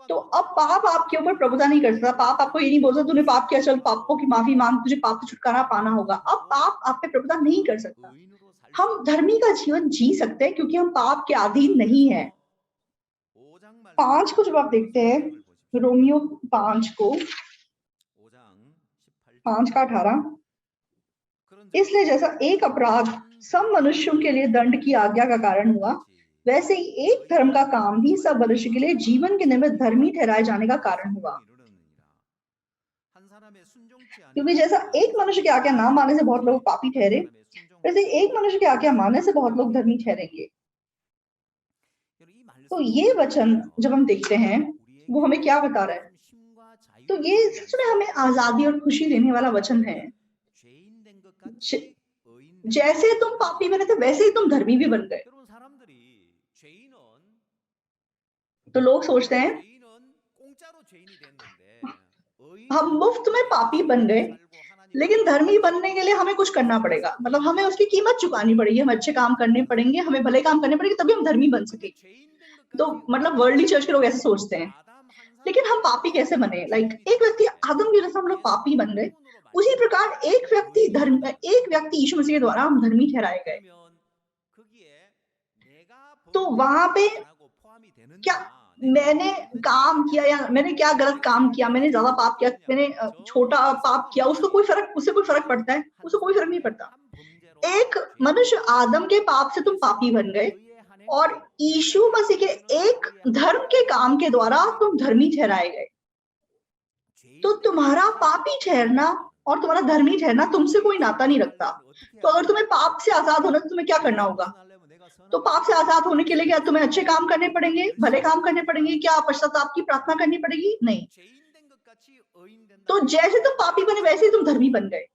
तो अब पाप आपके ऊपर प्रभुता नहीं कर सकता। पाप आपको ये नहीं बोल सकता तूने पाप किया, चल पापों की माफी मांग, तुझे पाप से छुटकारा पाना होगा। अब पाप आप पे प्रभुता नहीं कर सकता। हम धर्मी का जीवन जी सकते हैं क्योंकि हम पाप के अधीन नहीं है। 5 को जब आप देखते हैं, रोमियो 5 को 5 का 18, इसलिए जैसा एक अपराध सब मनुष्यों के लिए दंड की आज्ञा का कारण हुआ, वैसे ही एक धर्म का काम भी सब मनुष्य के लिए जीवन के निमित्त धर्मी ठहराए जाने का कारण हुआ। क्योंकि जैसा एक मनुष्य की आज्ञा ना मानने से बहुत लोग पापी ठहरे, वैसे एक मनुष्य की आज्ञा मानने से बहुत लोग धर्मी ठहरेंगे। तो ये वचन जब हम देखते हैं, वो हमें क्या बता रहा है? तो ये सच में हमें आजादी और खुशी देने वाला वचन है। जैसे तुम पापी बने थे, वैसे ही तुम धर्मी भी बन गए। तो लोग सोचते हैं हम मुफ्त में पापी बन गए, लेकिन धर्मी बनने के लिए हमें कुछ करना पड़ेगा, मतलब हमें उसकी कीमत चुकानी पड़ेगी, हम अच्छे काम करने पड़ेंगे, हमें भले काम करने पड़ेंगे, तभी हम धर्मी बन सकेंगे। तो मतलब वर्ल्डली चर्च के लोग ऐसे सोचते हैं। लेकिन हम पापी कैसे बने? लाइक एक व्यक्ति आदम की वजह से हम लोग पापी बन गए, उसी प्रकार एक व्यक्ति यीशु मसीह के द्वारा हम धर्मी ठहराए गए। तो वहां पे क्या मैंने काम किया या मैंने क्या गलत काम किया, मैंने ज्यादा पाप किया, मैंने छोटा पाप किया, उससे कोई फर्क पड़ता है? उससे कोई फर्क नहीं पड़ता। एक मनुष्य आदम के पाप से तुम पापी बन गए, और यीशु मसीह के एक धर्म के काम के द्वारा तुम धर्मी ठहराए गए। तो तुम्हारा पापी ठहरना और तुम्हारा धर्मी ठहरना तुमसे कोई नाता नहीं रखता। तो अगर तुम्हें पाप से आजाद होना, तो तुम्हें क्या करना होगा? तो पाप से आजाद होने के लिए क्या तुम्हें अच्छे काम करने पड़ेंगे, भले काम करने पड़ेंगे? क्या पश्चाताप की प्रार्थना करनी पड़ेगी? नहीं। तो जैसे तुम पापी बने, वैसे ही तुम धर्मी बन गए।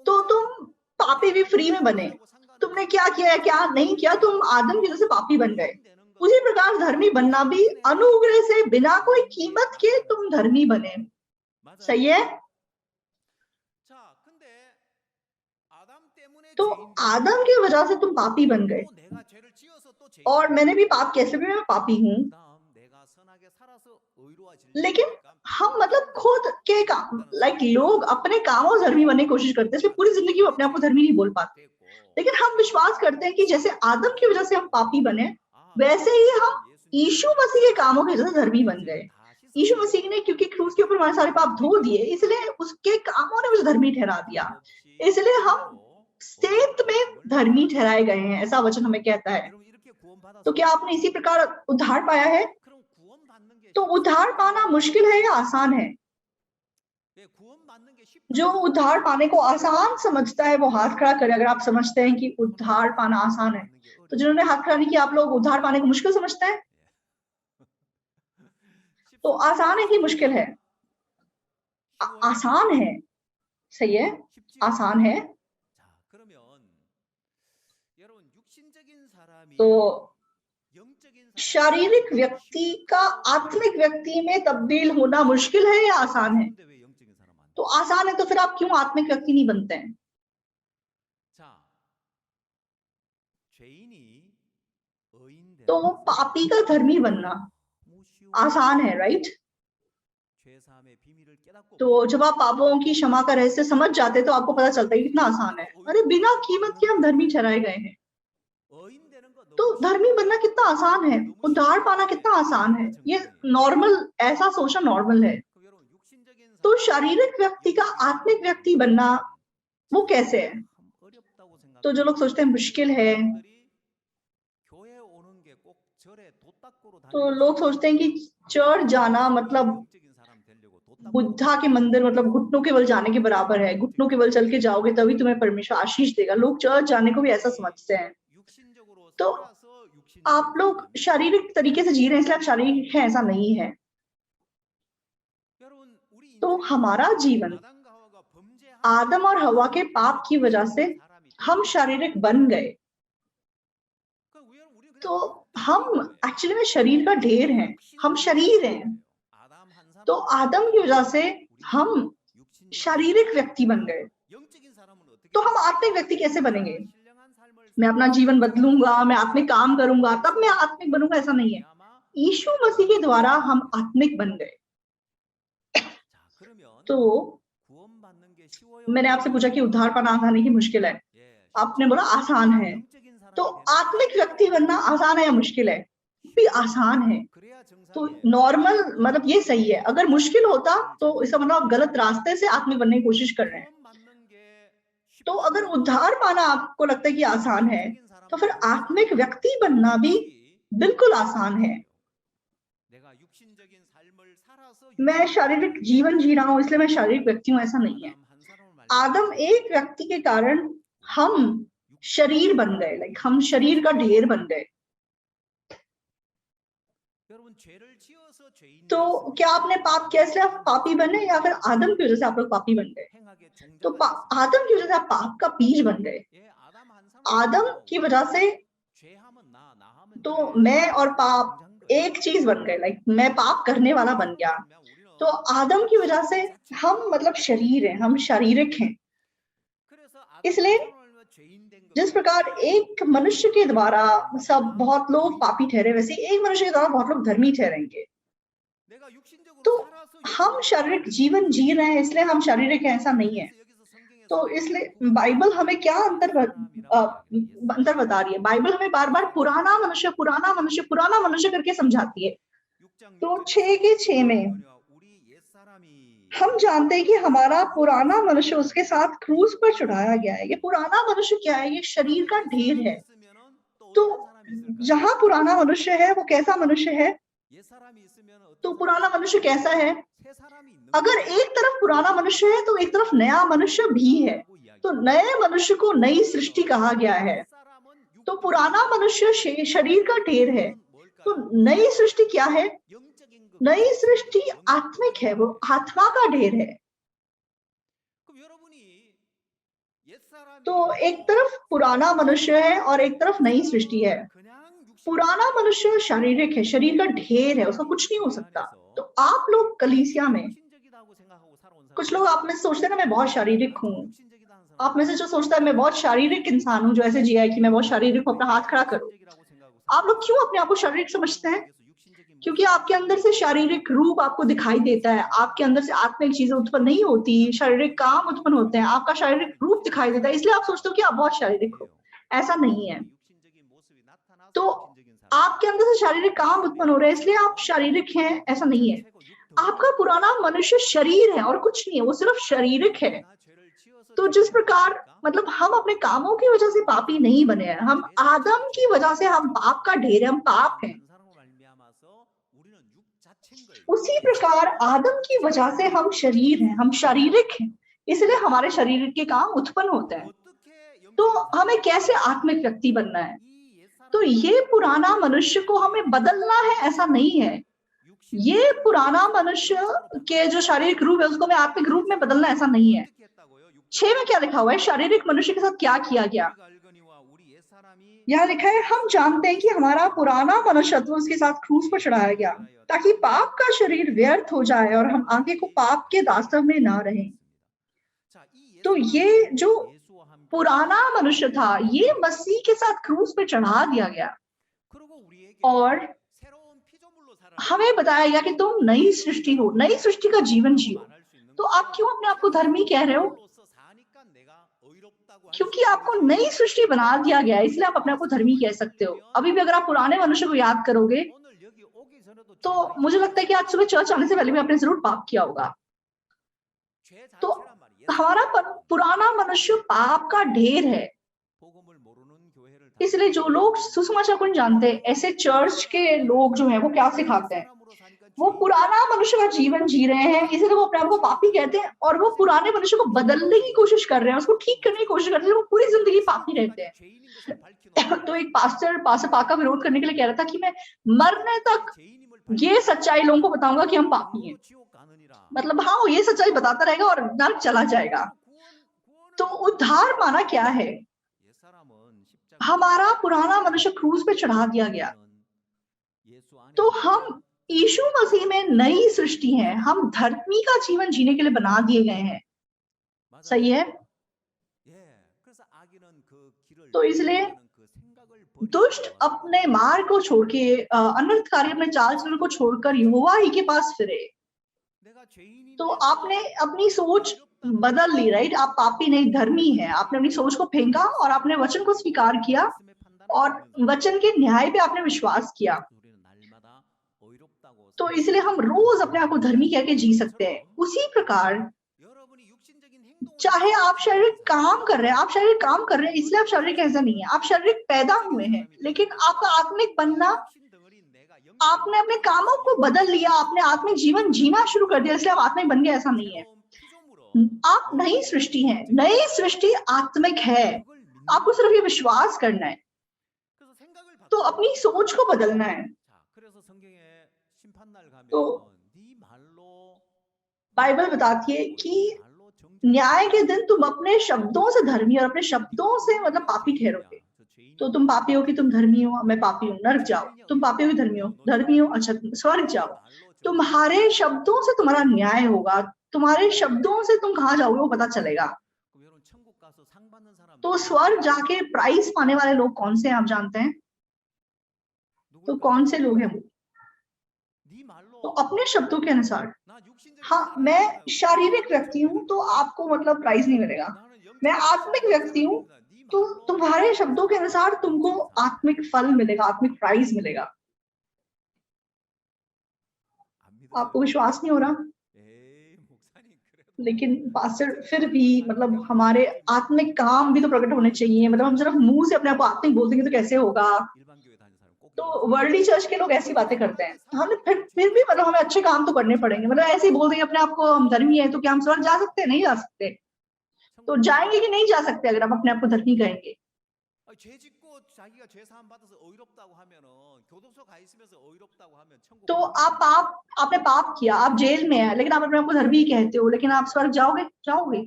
तो तुम पापी भी फ्री में बने, तुमने क्या किया है क्या नहीं किया, तुम आदम की वजह से पापी बन गए। उसी प्रकार धर्मी बनना भी अनुग्रह से, बिना कोई कीमत के तुम धर्मी बने। सही है? तो आदम की वजह से तुम पापी बन गए, और मैंने भी पाप किया, इसलिए मैं पापी हूं। लेकिन हम मतलब खुद के काम, लाइक लोग अपने कामों से धर्मी बनने की कोशिश करते हैं, इसलिए पूरी जिंदगी वो अपने आप को धर्मी नहीं बोल पाते। लेकिन हम विश्वास करते हैं कि जैसे आदम की वजह से हम पापी बने, वैसे ही हम यीशु मसीह के कामों की वजह से धर्मी बन गए। यीशु मसीह ने क्योंकि क्रूस के ऊपर हमारे सारे पाप धो दिए, इसलिए उसके कामों ने मुझे धर्मी ठहरा दिया, इसलिए हम सेंत में धर्मी ठहराए गए हैं, ऐसा वचन हमें कहता है। तो क्या आपने इसी प्रकार उद्धार पाया है? तो उद्धार पाना मुश्किल है या आसान है? जो उद्धार पाने को आसान समझता है वो हाथ खड़ा करे, अगर आप समझते हैं कि उद्धार पाना आसान है। तो जिन्होंने हाथ खड़ा नहीं किया, आप लोग उद्धार पाने को मुश्किल समझते हैं? तो आसान है कि मुश्किल है? आसान है। सही है, आसान है। तो शारीरिक व्यक्ति का आत्मिक व्यक्ति में तब्दील होना मुश्किल है या आसान है? तो आसान है, तो फिर आप क्यों आत्मिक व्यक्ति नहीं बनते हैं? तो पापी का धर्मी बनना आसान है, राइट? तो जब आप पापों की क्षमा का रहस्य समझ जाते तो आपको पता चलता है कितना आसान है। अरे बिना कीमत के हम धर्मी ठहराए गए हैं। तो धर्मी बनना कितना आसान है, उद्धार पाना कितना आसान है, ये नॉर्मल, ऐसा सोचना नॉर्मल है। तो शारीरिक व्यक्ति का आत्मिक व्यक्ति बनना वो कैसे है? तो जो लोग सोचते हैं मुश्किल है, तो लोग सोचते हैं कि चर्च जाना मतलब बुद्धा के मंदिर मतलब घुटनों के बल जाने के बराबर है, घुटनों के बल चल के जाओगे तभी तुम्हें परमेश्वर आशीष देगा। लोग चर्च जाने को भी ऐसा समझते हैं। तो आप लोग शारीरिक तरीके से जी रहे हैं इसलिए आप शारीरिक हैं, ऐसा नहीं है। तो हमारा जीवन आदम और हवा के पाप की वजह से हम शारीरिक बन गए। तो हम एक्चुअली में शरीर का ढेर हैं, हम शरीर हैं। तो आदम की वजह से हम शारीरिक व्यक्ति बन गए। तो हम आत्मिक व्यक्ति कैसे बनेंगे? मैं अपना जीवन बदलूंगा, मैं आत्मिक काम करूंगा, तब मैं आत्मिक बनूंगा, ऐसा नहीं है। यीशु मसीह के द्वारा हम आत्मिक बन गए। तो मैंने आपसे पूछा कि उद्धार पाना आसान है कि मुश्किल है? आपने बोला आसान है। तो आत्मिक व्यक्ति बनना आसान है या मुश्किल है? भी आसान है। तो नॉर्मल मतलब ये सही है। अगर मुश्किल होता तो इसका मतलब आप गलत रास्ते से आत्मिक बनने की कोशिश कर रहे हैं। तो अगर उद्धार पाना आपको लगता है कि आसान है, तो फिर आत्मिक व्यक्ति बनना भी बिल्कुल आसान है। मैं शारीरिक जीवन जी रहा हूं इसलिए मैं शारीरिक व्यक्ति हूं, ऐसा नहीं है। आदम एक व्यक्ति के कारण हम शरीर बन गए, लाइक हम शरीर का ढेर बन गए। तो क्या आपने पाप किया इसलिए आप पापी बने, या फिर आदम की वजह से आप लोग पापी बन गए? तो आदम की वजह से आप पाप का बीज बन गए। आदम की वजह से तो मैं और पाप एक चीज बन गए, लाइक मैं पाप करने वाला बन गया। तो आदम की वजह से हम मतलब शरीर हैं, हम शारीरिक हैं। इसलिए जिस प्रकार एक मनुष्य के द्वारा सब बहुत लोग पापी ठहरे, वैसे एक मनुष्य के द्वारा बहुत लोग धर्मी ठहरेंगे। तो हम शारीरिक जीवन जी रहे हैं इसलिए हम शारीरिक हैं, ऐसा नहीं है। तो इसलिए बाइबल हमें क्या अंतर बता रही है? बाइबल हमें बार बार पुराना मनुष्य पुराना मनुष्य पुराना मनुष्य करके समझाती है। तो 6:6 में हम जानते हैं कि हमारा पुराना मनुष्य उसके साथ क्रूस पर चढ़ाया गया है। ये पुराना मनुष्य क्या है? ये शरीर का ढेर है। तो जहां पुराना मनुष्य है वो कैसा मनुष्य है? तो पुराना मनुष्य कैसा है? अगर एक तरफ पुराना मनुष्य है तो एक तरफ नया मनुष्य भी है। तो नए मनुष्य को नई सृष्टि कहा गया है। तो पुराना मनुष्य शरीर का ढेर है। तो नई सृष्टि क्या है? नई सृष्टि आत्मिक है, वो आत्मा का ढेर है। तो एक तरफ पुराना मनुष्य है और एक तरफ नई सृष्टि है। पुराना मनुष्य शारीरिक है, शरीर का ढेर है, उसका कुछ नहीं हो सकता। तो आप लोग कलीसिया में कुछ लोग आप में सोचते हैं ना मैं बहुत शारीरिक हूँ। आप में से जो सोचता है मैं बहुत शारीरिक इंसान हूँ, जो ऐसे जिया है कि मैं बहुत शारीरिक हूँ, अपना हाथ खड़ा करो। आप लोग क्यों अपने आप को शारीरिक समझते हैं? क्योंकि आपके अंदर से शारीरिक रूप आपको दिखाई देता है, आपके अंदर से आत्मिक चीजें उत्पन्न नहीं होती, शारीरिक काम उत्पन्न होते हैं, आपका शारीरिक रूप दिखाई देता है, इसलिए आप सोचते हो कि आप बहुत शारीरिक हो। ऐसा नहीं है। तो आपके अंदर से शारीरिक काम उत्पन्न हो रहे हैं इसलिए आप शारीरिक हैं, ऐसा नहीं है। आपका पुराना मनुष्य शरीर है और कुछ नहीं है, वो सिर्फ शारीरिक है। तो जिस प्रकार मतलब हम अपने कामों की वजह से पापी नहीं बने हैं, हम आदम की वजह से हम पाप का ढेर है, हम पाप हैं। उसी प्रकार आदम की वजह से हम शरीर हैं, हम शारीरिक हैं, इसलिए हमारे शरीर के काम उत्पन्न होते हैं। तो हमें कैसे आत्मिक व्यक्ति बनना है? तो ये पुराना मनुष्य को हमें बदलना है, ऐसा नहीं है। ये पुराना मनुष्य के जो शारीरिक रूप है उसको मैं आत्मिक रूप में बदलना, ऐसा नहीं है। 6 में क्या लिखा हुआ है? शारीरिक मनुष्य के साथ क्या किया गया? यहाँ लिखा है हम जानते हैं कि हमारा पुराना मनुष्यत्व उसके साथ क्रूस पर चढ़ाया गया ताकि पाप का शरीर व्यर्थ हो जाए और हम आगे को पाप के दास्तव में ना रहें। तो ये जो पुराना मनुष्य था ये मसीह के साथ क्रूस पे चढ़ा दिया गया और हमें बताया गया कि तुम नई सृष्टि हो, नई सृष्टि का जीवन जियो। तो आप क्यों अपने आप को धर्मी कह रहे हो? क्योंकि आपको नई सृष्टि बना दिया गया है, इसलिए आप अपने आप को धर्मी कह सकते हो। अभी भी अगर आप पुराने मनुष्य को याद करोगे तो मुझे लगता है कि आज सुबह चर्च आने से पहले भी आपने जरूर पाप किया होगा। तो हमारा पुराना मनुष्य पाप का ढेर है। इसलिए जो लोग सुसमाचार को नहीं जानते, ऐसे चर्च के लोग जो है वो क्या सिखाते हैं? वो पुराना मनुष्य का जीवन जी रहे हैं, इसलिए वो अपने आप को पापी कहते हैं और वो पुराने मनुष्य को बदलने की कोशिश कर रहे हैं, उसको ठीक करने की कोशिश कर रहे हैं, वो पूरी जिंदगी पापी रहते हैं। तो एक पास्टर पाप का विरोध करने के लिए कह रहा था कि मैं मरने तक ये सच्चाई लोगों को बताऊंगा कि हम पापी हैं। मतलब हाँ, वो ये सच्चाई बताता रहेगा और नरक चला जाएगा। तो उद्धार माना क्या है? हमारा पुराना मनुष्य क्रूस पे चढ़ा दिया गया, तो हम यीशु मसीह में नई सृष्टि हैं, हम धर्मी का जीवन जीने के लिए बना दिए गए हैं। सही है? तो इसलिए दुष्ट अपने मार्ग को छोड़ के अनर्थकारी अपने चाल चलन को छोड़कर यहोवा ही के पास फिरे। तो आपने अपनी सोच बदल ली, राइट? आप पापी नहीं, धर्मी है। आपने अपनी सोच को फेंका और आपने वचन को स्वीकार किया और वचन के न्याय पे आपने विश्वास किया। तो इसलिए हम रोज अपने आप को धर्मी कह के जी सकते हैं। उसी प्रकार चाहे आप शारीरिक काम कर रहे हैं, आप शारीरिक काम कर रहे हैं इसलिए आप शारीरिक ऐसा नहीं है, आप शारीरिक पैदा हुए हैं, लेकिन आपका आत्मिक बनना, आपने अपने कामों को बदल लिया, आपने आत्मिक जीवन जीना शुरू कर दिया इसलिए आप आत्मिक बन गए, ऐसा नहीं है। आप नई सृष्टि हैं, नई सृष्टि आत्मिक है। आपको सिर्फ ये विश्वास करना है, तो अपनी सोच को बदलना है। तो बाइबल बताती है कि न्याय के दिन तुम अपने शब्दों से धर्मी और अपने शब्दों से मतलब पापी ठहरोगे। तो तुम पापी हो कि तुम धर्मी हो, मैं पापी हूँ, नर्क जाओ। तुम पापी हो कि धर्मी हो, अच्छा स्वर्ग जाओ। तुम्हारे शब्दों से तुम्हारा न्याय होगा, तुम्हारे शब्दों से तुम कहाँ जाओगे वो पता चलेगा। तो स्वर्ग जाके प्राइज पाने वाले लोग कौन से हैं आप जानते हैं? तो कौन से लोग हैं वो? तो अपने शब्दों के अनुसार। हाँ, मैं शारीरिक व्यक्ति हूँ तो आपको मतलब प्राइज नहीं मिलेगा। मैं आत्मिक व्यक्ति हूँ तो तुम्हारे शब्दों के अनुसार तुमको आत्मिक फल मिलेगा, आत्मिक प्राइज मिलेगा। आपको विश्वास नहीं हो रहा? लेकिन पास्टर फिर भी मतलब हमारे आत्मिक काम भी तो प्रकट होने चाहिए। मतलब हम सिर्फ मुंह से अपने आप को आत्मिक बोल देंगे तो कैसे होगा? तो वर्ल्डली चर्च के लोग ऐसी बातें करते हैं। हमें फिर भी मतलब हमें अच्छे काम तो करने पड़ेंगे। मतलब ऐसे ही बोल देंगे अपने आप को हम धर्मी है तो क्या हम स्वर्ग जा सकते हैं? नहीं जा सकते। तो जाएंगे कि नहीं जा सकते अगर हम अपने आप को धर्मी कहेंगे? तो आपने पाप किया, आप जेल में है, लेकिन आप अपने आप को धर्मी कहते हो, लेकिन आप स्वर्ग जाओगे? जाओगे।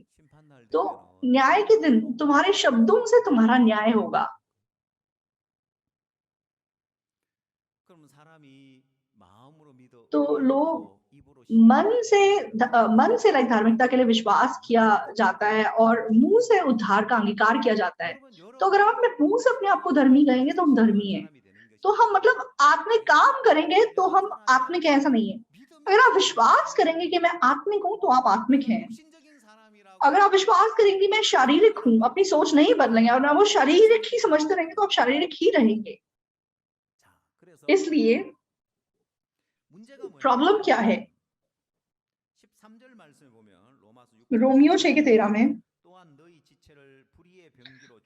तो न्याय के दिन तुम्हारे शब्दों से तुम्हारा न्याय होगा। तो लोग मन से लाइक धार्मिकता के लिए विश्वास किया जाता है और मुंह से उद्धार का अंगीकार किया जाता है। तो अगर हम अपने मुंह से अपने आप को धर्मी कहेंगे तो हम धर्मी हैं। तो हम मतलब आत्मिक काम करेंगे तो हम आत्मिक है, ऐसा नहीं है। अगर आप विश्वास करेंगे कि मैं आत्मिक हूं तो आप आत्मिक हैं। अगर आप विश्वास करेंगे मैं शारीरिक हूं, अपनी सोच नहीं बदलेंगे और ना वो शारीरिक ही समझते रहेंगे तो आप शारीरिक ही रहेंगे। इसलिए प्रॉब्लम क्या है? रोमियो 6:13 में,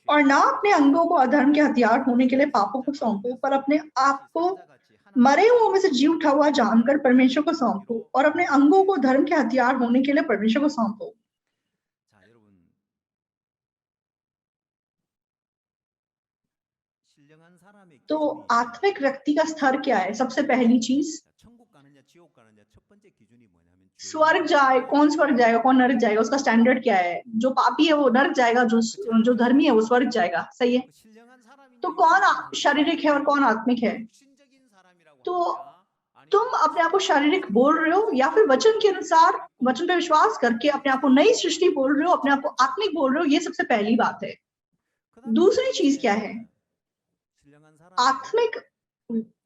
और ना अपने अंगों को अधर्म के हथियार होने के लिए पापों को सौंपो, पर अपने आप को मरे हुओं में से जी उठा हुआ जानकर परमेश्वर को सौंपो, और अपने अंगों को धर्म के हथियार होने के लिए परमेश्वर को सौंपो। तो आत्मिक व्यक्ति का स्तर क्या है? सबसे पहली चीज, स्वर्ग जाए, कौन स्वर्ग जाएगा, कौन नरक जाएगा, उसका स्टैंडर्ड क्या है? जो पापी है वो नरक जाएगा, जो धर्मी है वो स्वर्ग जाएगा। सही है? तो कौन शारीरिक है और कौन आत्मिक है? तो तुम अपने आप को शारीरिक बोल रहे हो या फिर वचन के अनुसार, वचन पे विश्वास करके अपने आप को नई सृष्टि बोल रहे हो, अपने आप को आत्मिक बोल रहे हो? ये सबसे पहली बात है। दूसरी चीज क्या है? आत्मिक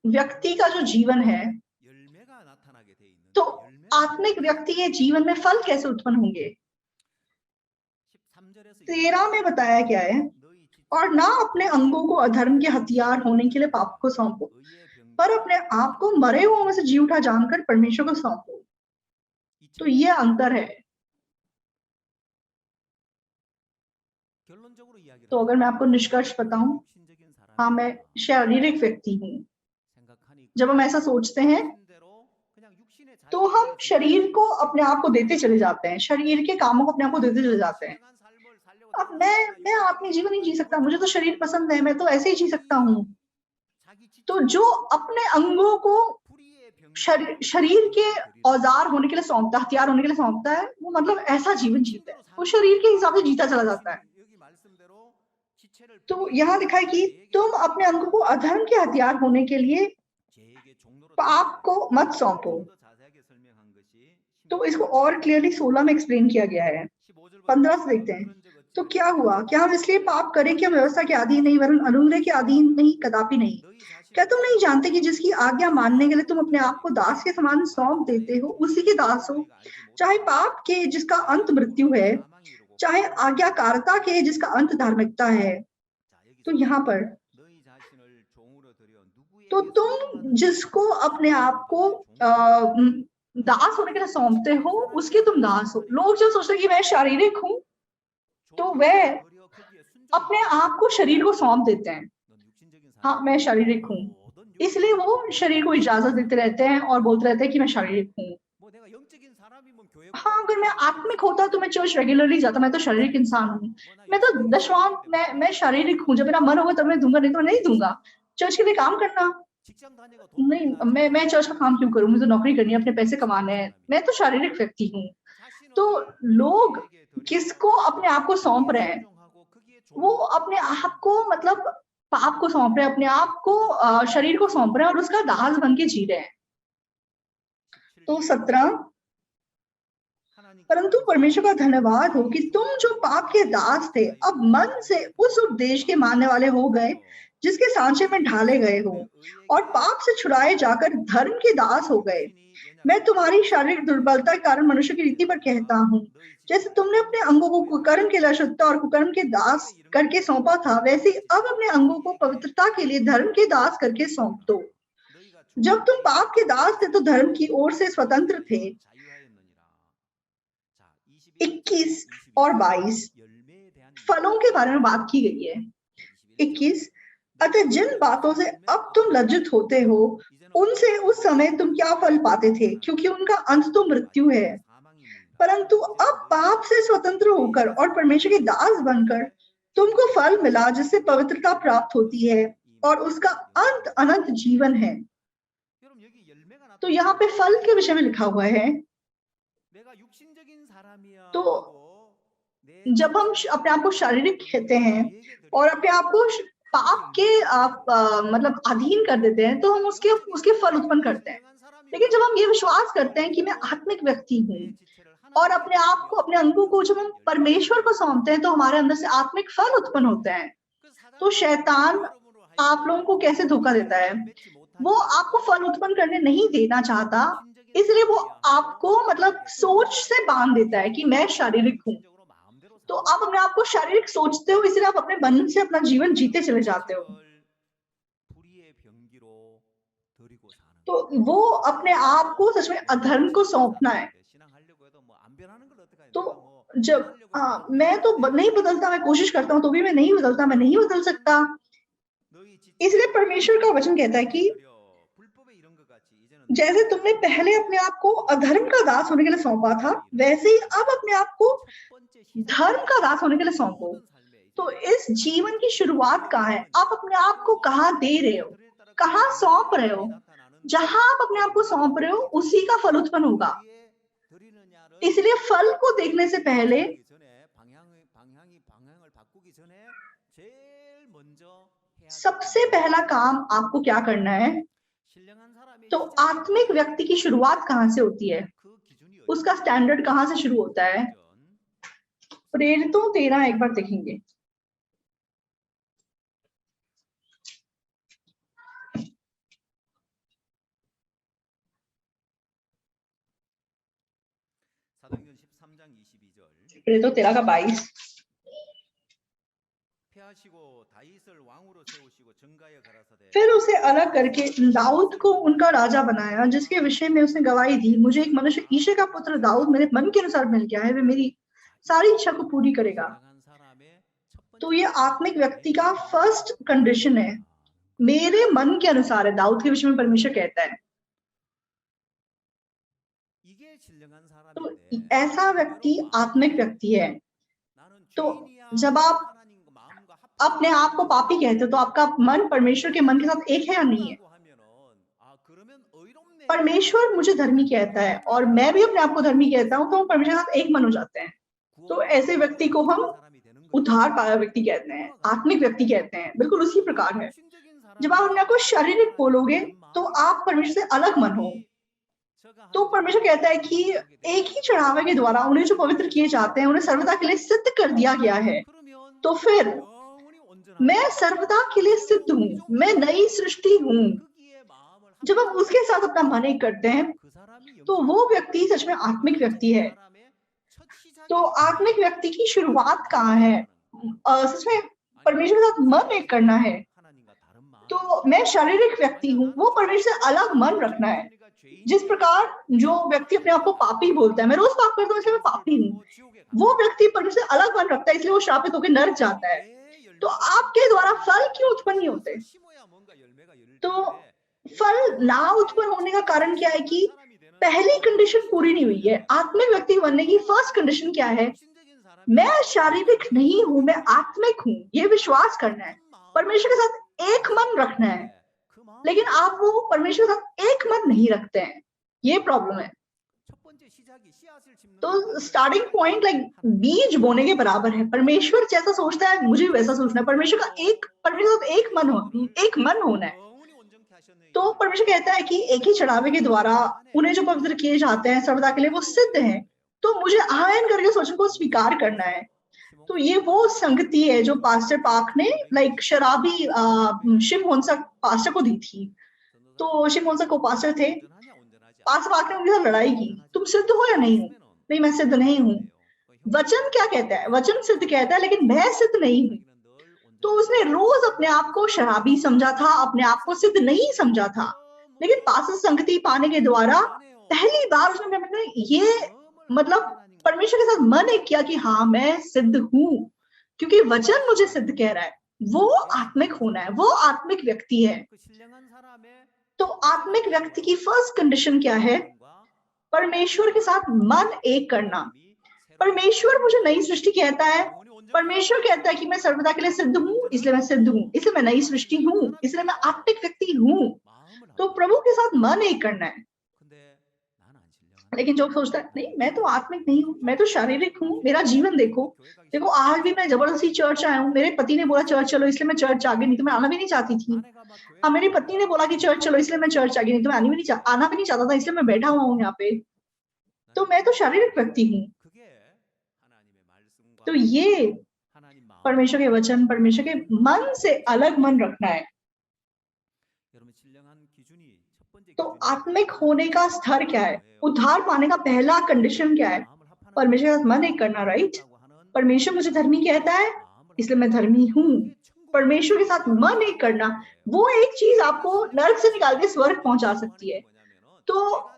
व्यक्ति का जो जीवन है, तो आत्मिक व्यक्ति के जीवन में फल कैसे उत्पन्न होंगे? 13 में बताया क्या है? और ना अपने अंगों को अधर्म के हथियार होने के लिए पाप को सौंपो, पर अपने आप को मरे हुओं में से जी उठा जानकर परमेश्वर को सौंपो। तो ये अंतर है। तो अगर मैं आपको निष्कर्ष बताऊं, हाँ मैं शारीरिक व्यक्ति हूँ। जब हम ऐसा सोचते हैं तो हम शरीर को अपने आप को देते चले जाते हैं, शरीर के कामों को अपने आप को देते चले जाते हैं। अब मैं आत्मिक जीवन नहीं जी सकता, मुझे तो शरीर पसंद है, मैं तो ऐसे ही जी सकता हूँ। तो जो अपने अंगों को शरीर के औजार होने के लिए सौंपता, हथियार होने के लिए सौंपता है, वो मतलब ऐसा जीवन जीता है, वो शरीर के हिसाब से जीता चला जाता है। तो यहाँ लिखा है कि तुम अपने अंगों को अधर्म के हथियार होने के लिए पाप को मत सौंपो। तो इसको और क्लियरली 16 में एक्सप्लेन किया गया है। 15 से देखते हैं। तो क्या हुआ? क्या हम इसलिए पाप करें कि हम व्यवस्था के अधीन नहीं वरन अनुग्रह के अधीन नहीं? कदापि नहीं। क्या तुम नहीं जानते कि जिसकी आज्ञा मानने के लिए तुम अपने आप को दास के समान सौंप देते हो, उसी के दास हो, चाहे पाप के जिसका अंत मृत्यु है, चाहे आज्ञाकारिता के जिसका अंत धार्मिकता है। तो यहाँ पर तो तुम जिसको अपने आप को दास होने के लिए सौंपते हो, उसके तुम दास हो। लोग जो सोचते हैं कि मैं शारीरिक हूं, तो वह अपने आप को शरीर को सौंप देते हैं। हाँ, मैं शारीरिक हूँ, इसलिए वो शरीर को इजाजत देते रहते हैं और बोलते रहते हैं कि मैं शारीरिक हूँ। हाँ, अगर मैं आत्मिक होता तो मैं चर्च रेगुलरली जाता। मैं तो शारीरिक इंसान हूँ, मैं तो दशवां मैं शारीरिक हूँ। जब मेरा मन होगा तब मैं दूंगा, नहीं तो मैं नहीं दूंगा। चर्च के लिए काम करना नहीं, मैं चर्च का काम क्यों करूं? मुझे नौकरी करनी है, अपने पैसे कमाने हैं। मैं तो शारीरिक व्यक्ति हूँ। तो लोग किसको अपने आप को सौंप रहे हैं? वो अपने आप को मतलब पाप को सौंप रहे हैं, अपने आप को शरीर को सौंप रहे हैं और उसका दास बन के जी रहे हैं। तो 17, परंतु परमेश्वर का धन्यवाद हो कि तुम जो पाप के दास थे अब मन से उस उपदेश के मानने वाले हो गए जिसके सांचे में ढाले गए हो, और पाप से छुड़ाए जाकर धर्म के दास हो गए। मैं तुम्हारी शारीरिक दुर्बलता के कारण मनुष्य की रीति पर कहता हूँ, जैसे तुमने अपने अंगों को कुकर्म के लिए अशुद्धता और कुकर्म के दास करके सौंपा था, वैसे ही अब अपने अंगों को पवित्रता के लिए धर्म के दास करके सौंप दो। जब तुम पाप के दास थे तो धर्म की ओर से स्वतंत्र थे। 21 और 22 फलों के बारे में बात की गई है। 21, अतः जिन बातों से अब तुम लज्जित होते हो, उनसे उस समय तुम क्या फल पाते थे, क्योंकि उनका अंत तो मृत्यु है। परंतु अब पाप से स्वतंत्र होकर और परमेश्वर के दास बनकर तुमको फल मिला जिससे पवित्रता प्राप्त होती है और उसका अंत अनंत जीवन है। तो यहाँ पे फल के विषय में लिखा हुआ है। तो जब हम अपने आप को शारीरिक कहते हैं और अपने आप को पाप के मतलब अधीन कर देते हैं, तो हम उसके फल उत्पन्न करते हैं। लेकिन जब हम ये विश्वास करते हैं कि मैं आत्मिक व्यक्ति हूँ और अपने आप को, अपने अंगों को जब हम परमेश्वर को सौंपते हैं, तो हमारे अंदर से आत्मिक फल उत्पन्न होते हैं। तो शैतान आप लोगों को कैसे धोखा देता है? वो आपको फल उत्पन्न करने नहीं देना चाहता, इसलिए वो आपको मतलब सोच से बांध देता है कि मैं शारीरिक हूँ। तो आप अपने आप को शारीरिक सोचते हो, इसलिए आप अपने मन से अपना जीवन जीते चले जाते हो। तो वो अपने आप को सच में अधर्म को सौंपना है। तो जब मैं तो नहीं बदलता, मैं कोशिश करता हूँ तो भी मैं नहीं बदलता, मैं नहीं बदल सकता। इसलिए परमेश्वर का वचन कहता है कि जैसे तुमने पहले अपने आप को अधर्म का दास होने के लिए सौंपा था, वैसे ही अब अपने आप को धर्म का दास होने के लिए सौंपो। तो इस जीवन की शुरुआत कहाँ है? आप अपने आप को कहाँ दे रहे हो, कहाँ सौंप रहे हो? जहां आप अपने आप को सौंप रहे हो, उसी का फल उत्पन्न होगा। इसलिए फल को देखने से पहले सबसे पहला काम आपको क्या करना है? तो आत्मिक व्यक्ति की शुरुआत कहां से होती है, उसका स्टैंडर्ड कहां से शुरू होता है? प्रेरितों 13 एक बार देखेंगे। प्रेरितों 13 का 22। फिर उसे अलग करके दाऊद को उनका राजा बनाया, जिसके विषय में उसने गवाही दी, मुझे एक मनुष्य ईशे का पुत्र दाऊद मेरे मन के अनुसार मिल गया है, वे मेरी सारी इच्छा को पूरी करेगा। तो ये आत्मिक व्यक्ति का फर्स्ट कंडीशन है, मेरे मन के अनुसार है। दाऊद के विषय में परमेश्वर कहता है। तो ऐसा व्यक्ति आत्मिक व्यक्ति है। तो जब आप अपने आप को पापी कहते हो, तो आपका मन परमेश्वर के मन के साथ एक है या नहीं है? परमेश्वर मुझे धर्मी कहता है और मैं भी अपने आप को धर्मी कहता हूँ, तो हम परमेश्वर के साथ एक मन हो जाते हैं। तो ऐसे व्यक्ति को हम उद्धार पाया व्यक्ति कहते हैं, आत्मिक व्यक्ति कहते हैं, बिल्कुल उसी प्रकार है। जब आप अपने आप को शारीरिक बोलोगे तो आप परमेश्वर से अलग मन हो। तो परमेश्वर कहता है कि एक ही चढ़ावे के द्वारा उन्हें जो पवित्र किए जाते हैं उन्हें सर्वदा के लिए सिद्ध कर दिया गया है। तो फिर मैं सर्वदा के लिए सिद्ध हूँ, मैं नई सृष्टि हूँ। जब हम उसके साथ अपना मन एक करते हैं तो वो व्यक्ति सच में आत्मिक व्यक्ति है। तो आत्मिक व्यक्ति की शुरुआत कहाँ है? सच में परमेश्वर के साथ मन एक करना है। तो मैं शारीरिक व्यक्ति हूँ, वो परमेश्वर से अलग मन रखना है। जिस प्रकार जो व्यक्ति अपने आप को पापी बोलता है, मैं रोज पाप करता हूँ इसलिए मैं पापी हूँ, वो व्यक्ति परमेश्वर से अलग मन रखता है इसलिए वो श्रापित होकर नरक जाता है। तो आपके द्वारा फल क्यों उत्पन्न नहीं होते? तो फल ना उत्पन्न होने का कारण क्या है कि पहली कंडीशन पूरी नहीं हुई है। आत्मिक व्यक्ति बनने की फर्स्ट कंडीशन क्या है? मैं शारीरिक नहीं हूं, मैं आत्मिक हूं, ये विश्वास करना है, परमेश्वर के साथ एक मन रखना है। लेकिन आप वो परमेश्वर के साथ एक मन नहीं रखते हैं, ये प्रॉब्लम है। तो स्टार्टिंग पॉइंट लाइक बीज बोने के बराबर है। परमेश्वर जैसा सोचता है मुझे वैसा सोचना है। परमेश्वर का एक मन होना है। तो परमेश्वर कहता है कि एक ही चढ़ावे के द्वारा उन्हें जो पवित्र किए जाते हैं सर्वदा के लिए वो सिद्ध हैं। तो मुझे आयन करके उस वचन को स्वीकार करना है। तो ये वो संगति है जो पास्टर पाक ने लाइक शराबी शिमोनसा पास्टर को दी थी। तो शिमोनसा को पास्टर थे, पास्टर पाक ने उनके साथ लड़ाई की, तुम सिद्ध हो या नहीं हो? नहीं, मैं सिद्ध नहीं हूँ। वचन क्या कहता है? वचन सिद्ध कहता है, लेकिन मैं सिद्ध नहीं हूँ। तो उसने रोज अपने आप को शराबी समझा था, अपने आप को सिद्ध नहीं समझा था। लेकिन पास्टर संगति पाने के द्वारा पहली बार उसने ये मतलब परमेश्वर के साथ मन एक किया कि हाँ मैं सिद्ध हूँ, क्योंकि वचन मुझे सिद्ध कह रहा है। वो आत्मिक होना है, वो आत्मिक व्यक्ति है। तो आत्मिक व्यक्ति की फर्स्ट कंडीशन क्या है? परमेश्वर के साथ मन एक करना। परमेश्वर मुझे नई सृष्टि कहता है, परमेश्वर कहता है कि मैं सर्वदा के लिए सिद्ध हूँ, इसलिए मैं सिद्ध हूँ, इसलिए मैं नई सृष्टि हूँ, इसलिए मैं आत्मिक व्यक्ति हूँ। तो प्रभु के साथ मन एक करना है। लेकिन जो सोचता है नहीं मैं तो आत्मिक नहीं हूँ, मैं तो शारीरिक हूँ, मेरा जीवन देखो आज भी मैं जबरदस्ती चर्च आया हूँ। मेरे पति ने बोला चर्च चलो इसलिए मैं चर्च आ गई, नहीं तो मैं आना भी नहीं चाहती थी। हाँ, मेरी पत्नी ने बोला कि चर्च चलो इसलिए मैं चर्च आ गई, नहीं तो मैं आना भी नहीं चाहता था, इसलिए मैं बैठा हुआ हूँ यहाँ पे। तो मैं तो शारीरिक व्यक्ति हूँ। तो ये परमेश्वर के वचन, परमेश्वर के मन से अलग मन रखना है। तो आत्मिक होने का स्तर क्या है? उद्धार पाने का पहला कंडीशन क्या है? परमेश्वर के साथ मन एक करना, राइट? परमेश्वर मुझे धर्मी कहता है इसलिए मैं धर्मी हूँ। परमेश्वर के साथ मन एक करना, वो एक चीज आपको नरक से निकाल के स्वर्ग पहुंचा सकती है। तो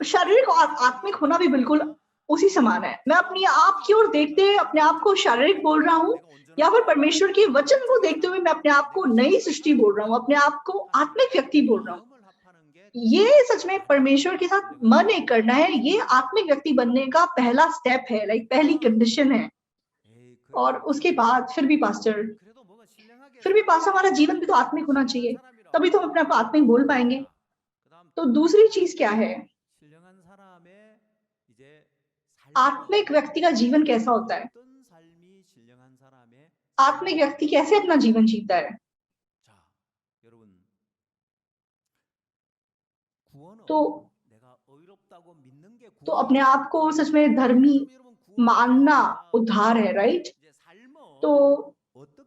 शारीरिक और आत्मिक होना भी बिल्कुल उसी समान है। मैं अपनी आप की ओर देखते अपने आप को शारीरिक बोल रहा हूँ, या फिर परमेश्वर के वचन को देखते हुए मैं अपने आप को नई सृष्टि बोल रहा हूँ, अपने आप को आत्मिक व्यक्ति बोल रहा हूँ। ये सच में परमेश्वर के साथ मन एक करना है। ये आत्मिक व्यक्ति बनने का पहला स्टेप है, लाइक पहली कंडीशन है। और उसके बाद फिर भी पास्टर हमारा जीवन भी तो आत्मिक होना चाहिए, तभी तो हम अपने आप को आत्मिक बोल पाएंगे। तो दूसरी चीज क्या है? आत्मिक व्यक्ति का जीवन कैसा होता है? आत्मिक व्यक्ति कैसे अपना जीवन जीता है? तो अपने आप को सच में धर्मी मानना उद्धार है, राइट? तो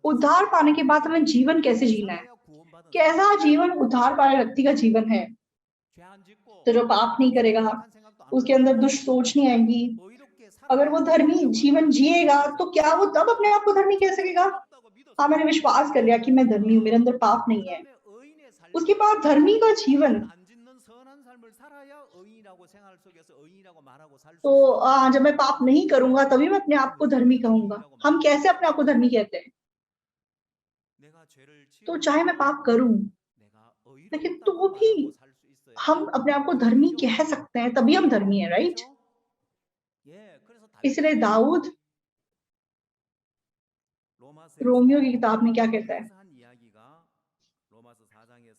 उद्धार पाने के बाद हमें जीवन कैसे जीना है? कैसा जीवन उद्धार पाने व्यक्ति का जीवन है? तो जो पाप नहीं करेगा, उसके अंदर दुष्ट सोच नहीं आएगी, अगर वो धर्मी जीवन जिएगा तो क्या वो तब अपने आप को धर्मी कह सकेगा? हाँ, मैंने विश्वास कर लिया कि मैं धर्मी हूँ, मेरे अंदर पाप नहीं है। उसके बाद धर्मी का जीवन, तो जब मैं पाप नहीं करूंगा तभी मैं अपने आप को धर्मी कहूंगा। हम कैसे अपने आप को धर्मी कहते हैं? तो चाहे मैं पाप करूं, लेकिन तो भी हम अपने आप को धर्मी कह सकते हैं, तभी हम धर्मी हैं, राइट? इसलिए दाऊद रोमियो की किताब में क्या कहता है?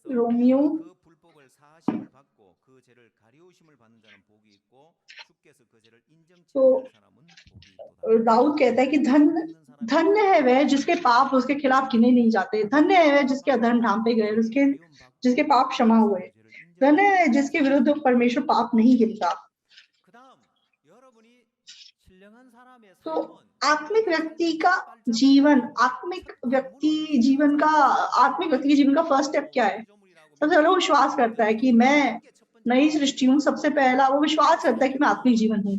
रोमियो तो दाऊद कहता है कि धन्य है वह जिसके पाप उसके खिलाफ गिने नहीं जाते, धन्य है वह जिसके अधर्म ढांपे गए, जिसके पाप क्षमा हुए, धन्य है जिसके विरुद्ध परमेश्वर पाप नहीं गिनता। तो आत्मिक व्यक्ति का जीवन, आत्मिक व्यक्ति के जीवन का फर्स्ट स्टेप क्या है? सबसे पहले वो विश्वास करता है कि मैं नई सृष्टि हूँ। सबसे पहला वो विश्वास करता है कि मैं आत्मिक जीवन हूँ।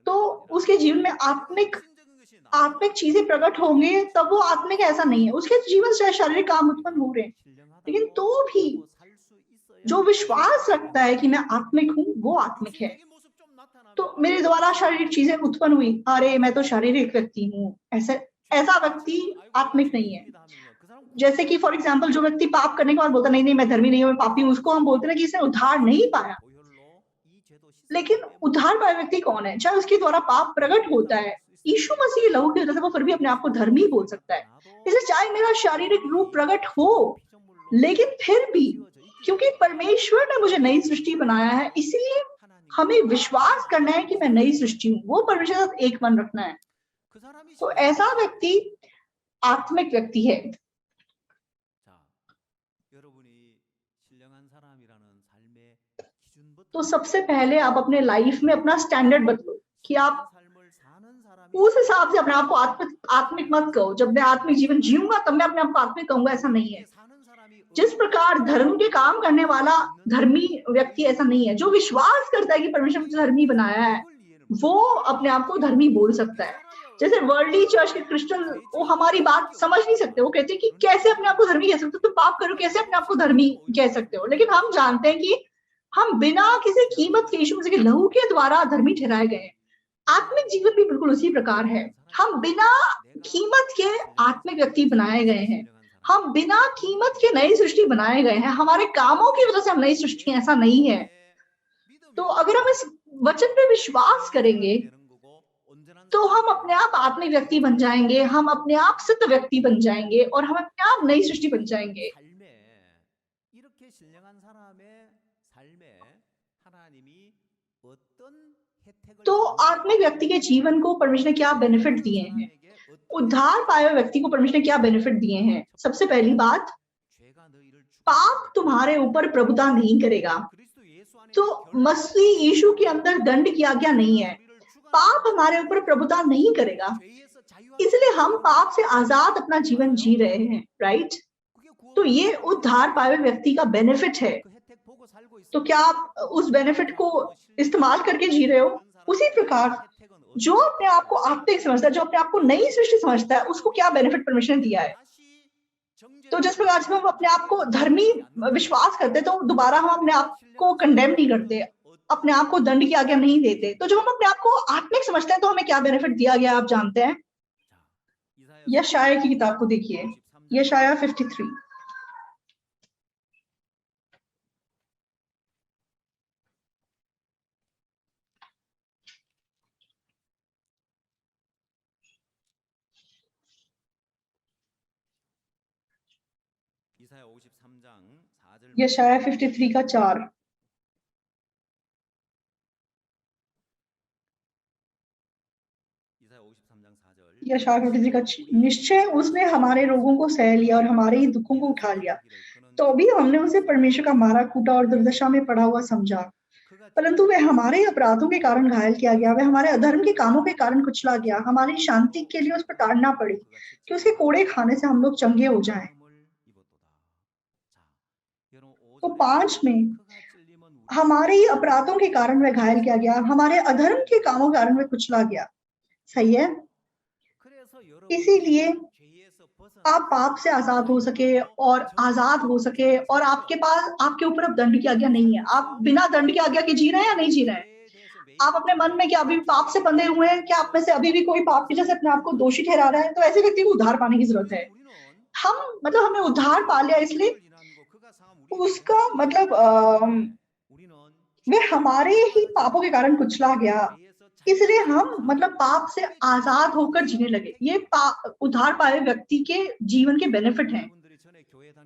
तो उसके जीवन में आत्मिक चीजें प्रकट होंगे, तब वो आत्मिक ऐसा नहीं है। उसके जीवन से शारीरिक काम उत्पन्न हो रहे हैं, लेकिन तो भी जो विश्वास रखता है कि मैं आत्मिक हूँ, वो आत्मिक है। तो मेरे द्वारा शारीरिक चीजें उत्पन्न हुई, अरे मैं तो शारीरिक व्यक्ति हूँ, ऐसा व्यक्ति आत्मिक नहीं है। जैसे कि फॉर एग्जाम्पल जो व्यक्ति पाप करने के बाद बोलता नहीं मैं धर्मी नहीं हूँ, मैं पापी हूँ, उसको हम बोलते हैं कि इसने उद्धार नहीं पाया। लेकिन उद्धार पाया व्यक्ति कौन है? चाहे उसके द्वारा पाप प्रकट होता है, यीशु मसीह लहू की वजह से वो फिर भी अपने आप को धर्मी बोल सकता है। इसलिए चाहे मेरा शारीरिक रूप प्रकट हो, लेकिन फिर भी क्योंकि परमेश्वर ने मुझे नई सृष्टि बनाया है, इसलिए हमें विश्वास करना है कि मैं नई सृष्टि हूँ, वो परमेश्वर के साथ एक मन रखना है। तो ऐसा व्यक्ति आत्मिक व्यक्ति है। तो सबसे पहले आप अपने लाइफ में अपना स्टैंडर्ड बदलो कि आप उस हिसाब से अपने आप को आत्मिक मत कहो। जब मैं आत्मिक जीवन जीऊंगा तब मैं अपने आप को आत्मिक कहूंगा, ऐसा नहीं है। जिस प्रकार धर्म के काम करने वाला धर्मी व्यक्ति ऐसा नहीं है। जो विश्वास करता है कि परमेश्वर मुझे धर्मी बनाया है, वो अपने आप को धर्मी बोल सकता है। जैसे वर्ल्डली चर्च के क्रिश्चियन, वो हमारी बात समझ नहीं सकते। वो कहते हैं कि कैसे अपने आप को धर्मी कह सकते हो, तुम पाप करो कैसे अपने आप को धर्मी कह सकते हो। लेकिन हम जानते हैं कि हम बिना किसी कीमत के यीशु मसीह के लहू के द्वारा धर्मी ठहराए गए हैं। आत्मिक जीवन भी बिल्कुल उसी प्रकार है। हम बिना कीमत के आत्मिक व्यक्ति बनाए गए हैं। हम बिना कीमत के नई सृष्टि बनाए गए हैं। हमारे कामों की वजह से हम नई सृष्टि, ऐसा नहीं है। तो अगर हम इस वचन पे विश्वास करेंगे तो हम अपने आप आत्मिक व्यक्ति बन जाएंगे, हम अपने आप सिद्ध व्यक्ति बन जाएंगे और हम अपने आप नई सृष्टि बन जाएंगे। तो आत्मिक व्यक्ति के जीवन को परमेश्वर ने क्या बेनिफिट दिए हैं? उद्धार पाए हुए व्यक्ति को परमेश्वर ने क्या बेनिफिट दिए हैं? सबसे पहली बात, पाप तुम्हारे ऊपर प्रभुता नहीं करेगा। तो मसीह यीशु के अंदर दंड की आज्ञा नहीं है, पाप हमारे ऊपर प्रभुता नहीं करेगा, इसलिए हम पाप से आजाद अपना जीवन जी रहे हैं, राइट? तो ये उद्धार पाए हुए व्यक्ति का बेनिफिट है। तो क्या आप उस बेनिफिट को इस्तेमाल करके जी रहे हो? उसी प्रकार जो अपने आप को आत्मिक समझता है, जो अपने आप को नई सृष्टि समझता है, उसको क्या बेनिफिट परमेश्वर ने दिया है? तो जिस प्रकार से हम अपने आप को धर्मी विश्वास करते, तो दोबारा हम अपने आप को कंडेम नहीं करते, अपने आप को दंड की आज्ञा नहीं देते। तो जब हम अपने आप को आत्मिक समझते हैं तो हमें क्या बेनिफिट दिया गया आप जानते हैं? यशायाह की किताब को देखिए, यशायाह 53। यशायाह 53 का 4। यशायाह 53 का निश्चय उसने हमारे रोगों को सह लिया और हमारे ही दुखों को उठा लिया, तो भी हमने उसे परमेश्वर का मारा कूटा और दुर्दशा में पड़ा हुआ समझा। परंतु वह हमारे अपराधों के कारण घायल किया गया, वह हमारे अधर्म के कामों के कारण कुचला गया। हमारी शांति के लिए उस पर ताड़ना पड़ी कि उसके कोड़े खाने से हम लोग चंगे हो जाएं। तो 5 में हमारे ही अपराधों के कारण वह घायल किया गया, हमारे अधर्म के कामों के कारण वह कुचला गया। सही है? इसीलिए आप पाप से आजाद हो सके और आपके पास, आपके ऊपर अब दंड की आज्ञा नहीं है। आप बिना दंड की आज्ञा के जी रहे हैं या नहीं जी रहे हैं? आप अपने मन में क्या अभी पाप से बंधे हुए हैं? क्या आप में से अभी भी कोई पाप की वजह से अपने आप को दोषी ठहरा रहा है? तो ऐसे व्यक्ति को उद्धार पाने की जरूरत है। हमें उद्धार पा लिया, इसलिए उसका मतलब वह हमारे ही पापों के कारण कुचला गया, इसलिए हम पाप से आजाद होकर जीने लगे। ये उद्धार पाए व्यक्ति के जीवन के बेनिफिट हैं।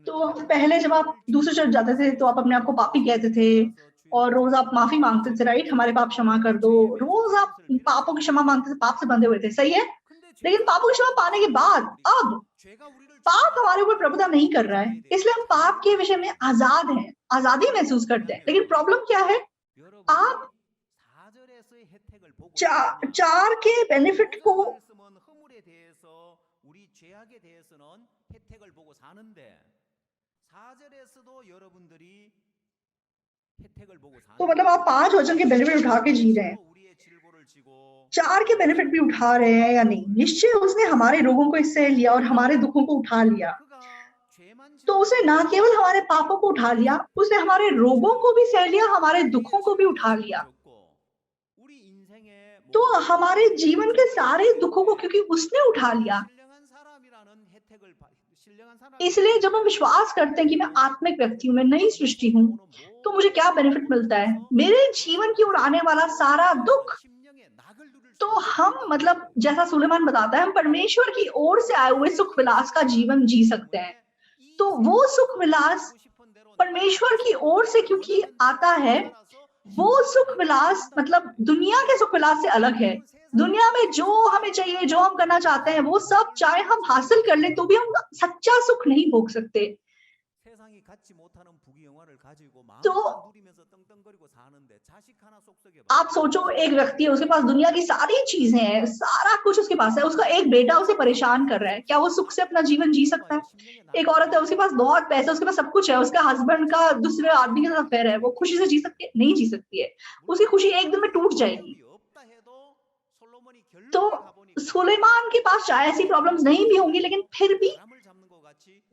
तो पहले जब आप दूसरे चर्च जाते थे तो आप अपने आप को पापी कहते थे, और रोज आप माफी मांगते थे, राइट? हमारे पाप क्षमा कर दो, रोज आप पापों की क्षमा मांगते थे, पाप से बंधे हुए थे, सही है। लेकिन पापों की क्षमा पाने के बाद अब पाप हमारे ऊपर प्रभुता नहीं कर रहा है, इसलिए हम पाप के विषय में आजाद हैं, आजादी महसूस करते हैं। लेकिन प्रॉब्लम क्या है, आप चार के बेनिफिट को 허물에 대해서 우리 죄악에 대해서는 혜택을 보고 사는데 4절에서도 여러분들이 혜택을 보고 사는 तो मतलब आप 5 वचन के बेनिफिट उठा के जी रहे हैं, 우리의 질보를 지고 4 के बेनिफिट भी उठा रहे हैं या नहीं? निश्चय उसने हमारे रोगों को इससे लिया और हमारे दुखों को उठा लिया। तो उसने ना केवल हमारे पापों को उठा लिया, उसने हमारे रोगों को भी सह लिया, हमारे दुखों को भी उठा लिया। तो हमारे जीवन के सारे दुखों को क्योंकि उसने उठा लिया, इसलिए जब हम विश्वास करते हैं कि मैं आत्मिक व्यक्ति हूं, मैं नई सृष्टि हूं, तो मुझे क्या बेनिफिट मिलता है? मेरे जीवन की ओर आने वाला सारा दुख, तो हम मतलब जैसा सुलेमान बताता है, हम परमेश्वर की ओर से आए हुए सुख विलास का जीवन जी सकते हैं। तो वो सुख विलास परमेश्वर की ओर से क्योंकि आता है, वो सुख विलास मतलब दुनिया के सुख विलास से अलग है। दुनिया में जो हमें चाहिए, जो हम करना चाहते हैं, वो सब चाहे हम हासिल कर लें तो भी हम सच्चा सुख नहीं भोग सकते। तो आप सोचो, एक व्यक्ति है, उसके पास दुनिया की सारी चीजें हैं, सारा कुछ उसके पास है, उसका एक बेटा उसे परेशान कर रहा है, क्या वो सुख से अपना जीवन जी सकता है? एक औरत है, उसके पास बहुत पैसा, उसके पास सब कुछ है, उसका हस्बैंड का दूसरे आदमी के साथ अफेयर है, वो खुशी से जी सकती है? नहीं जी सकती है, उसकी खुशी एक दिन में टूट जाएगी। तो सुलेमान के पास चाहे ऐसी प्रॉब्लम्स नहीं भी होंगी, लेकिन फिर भी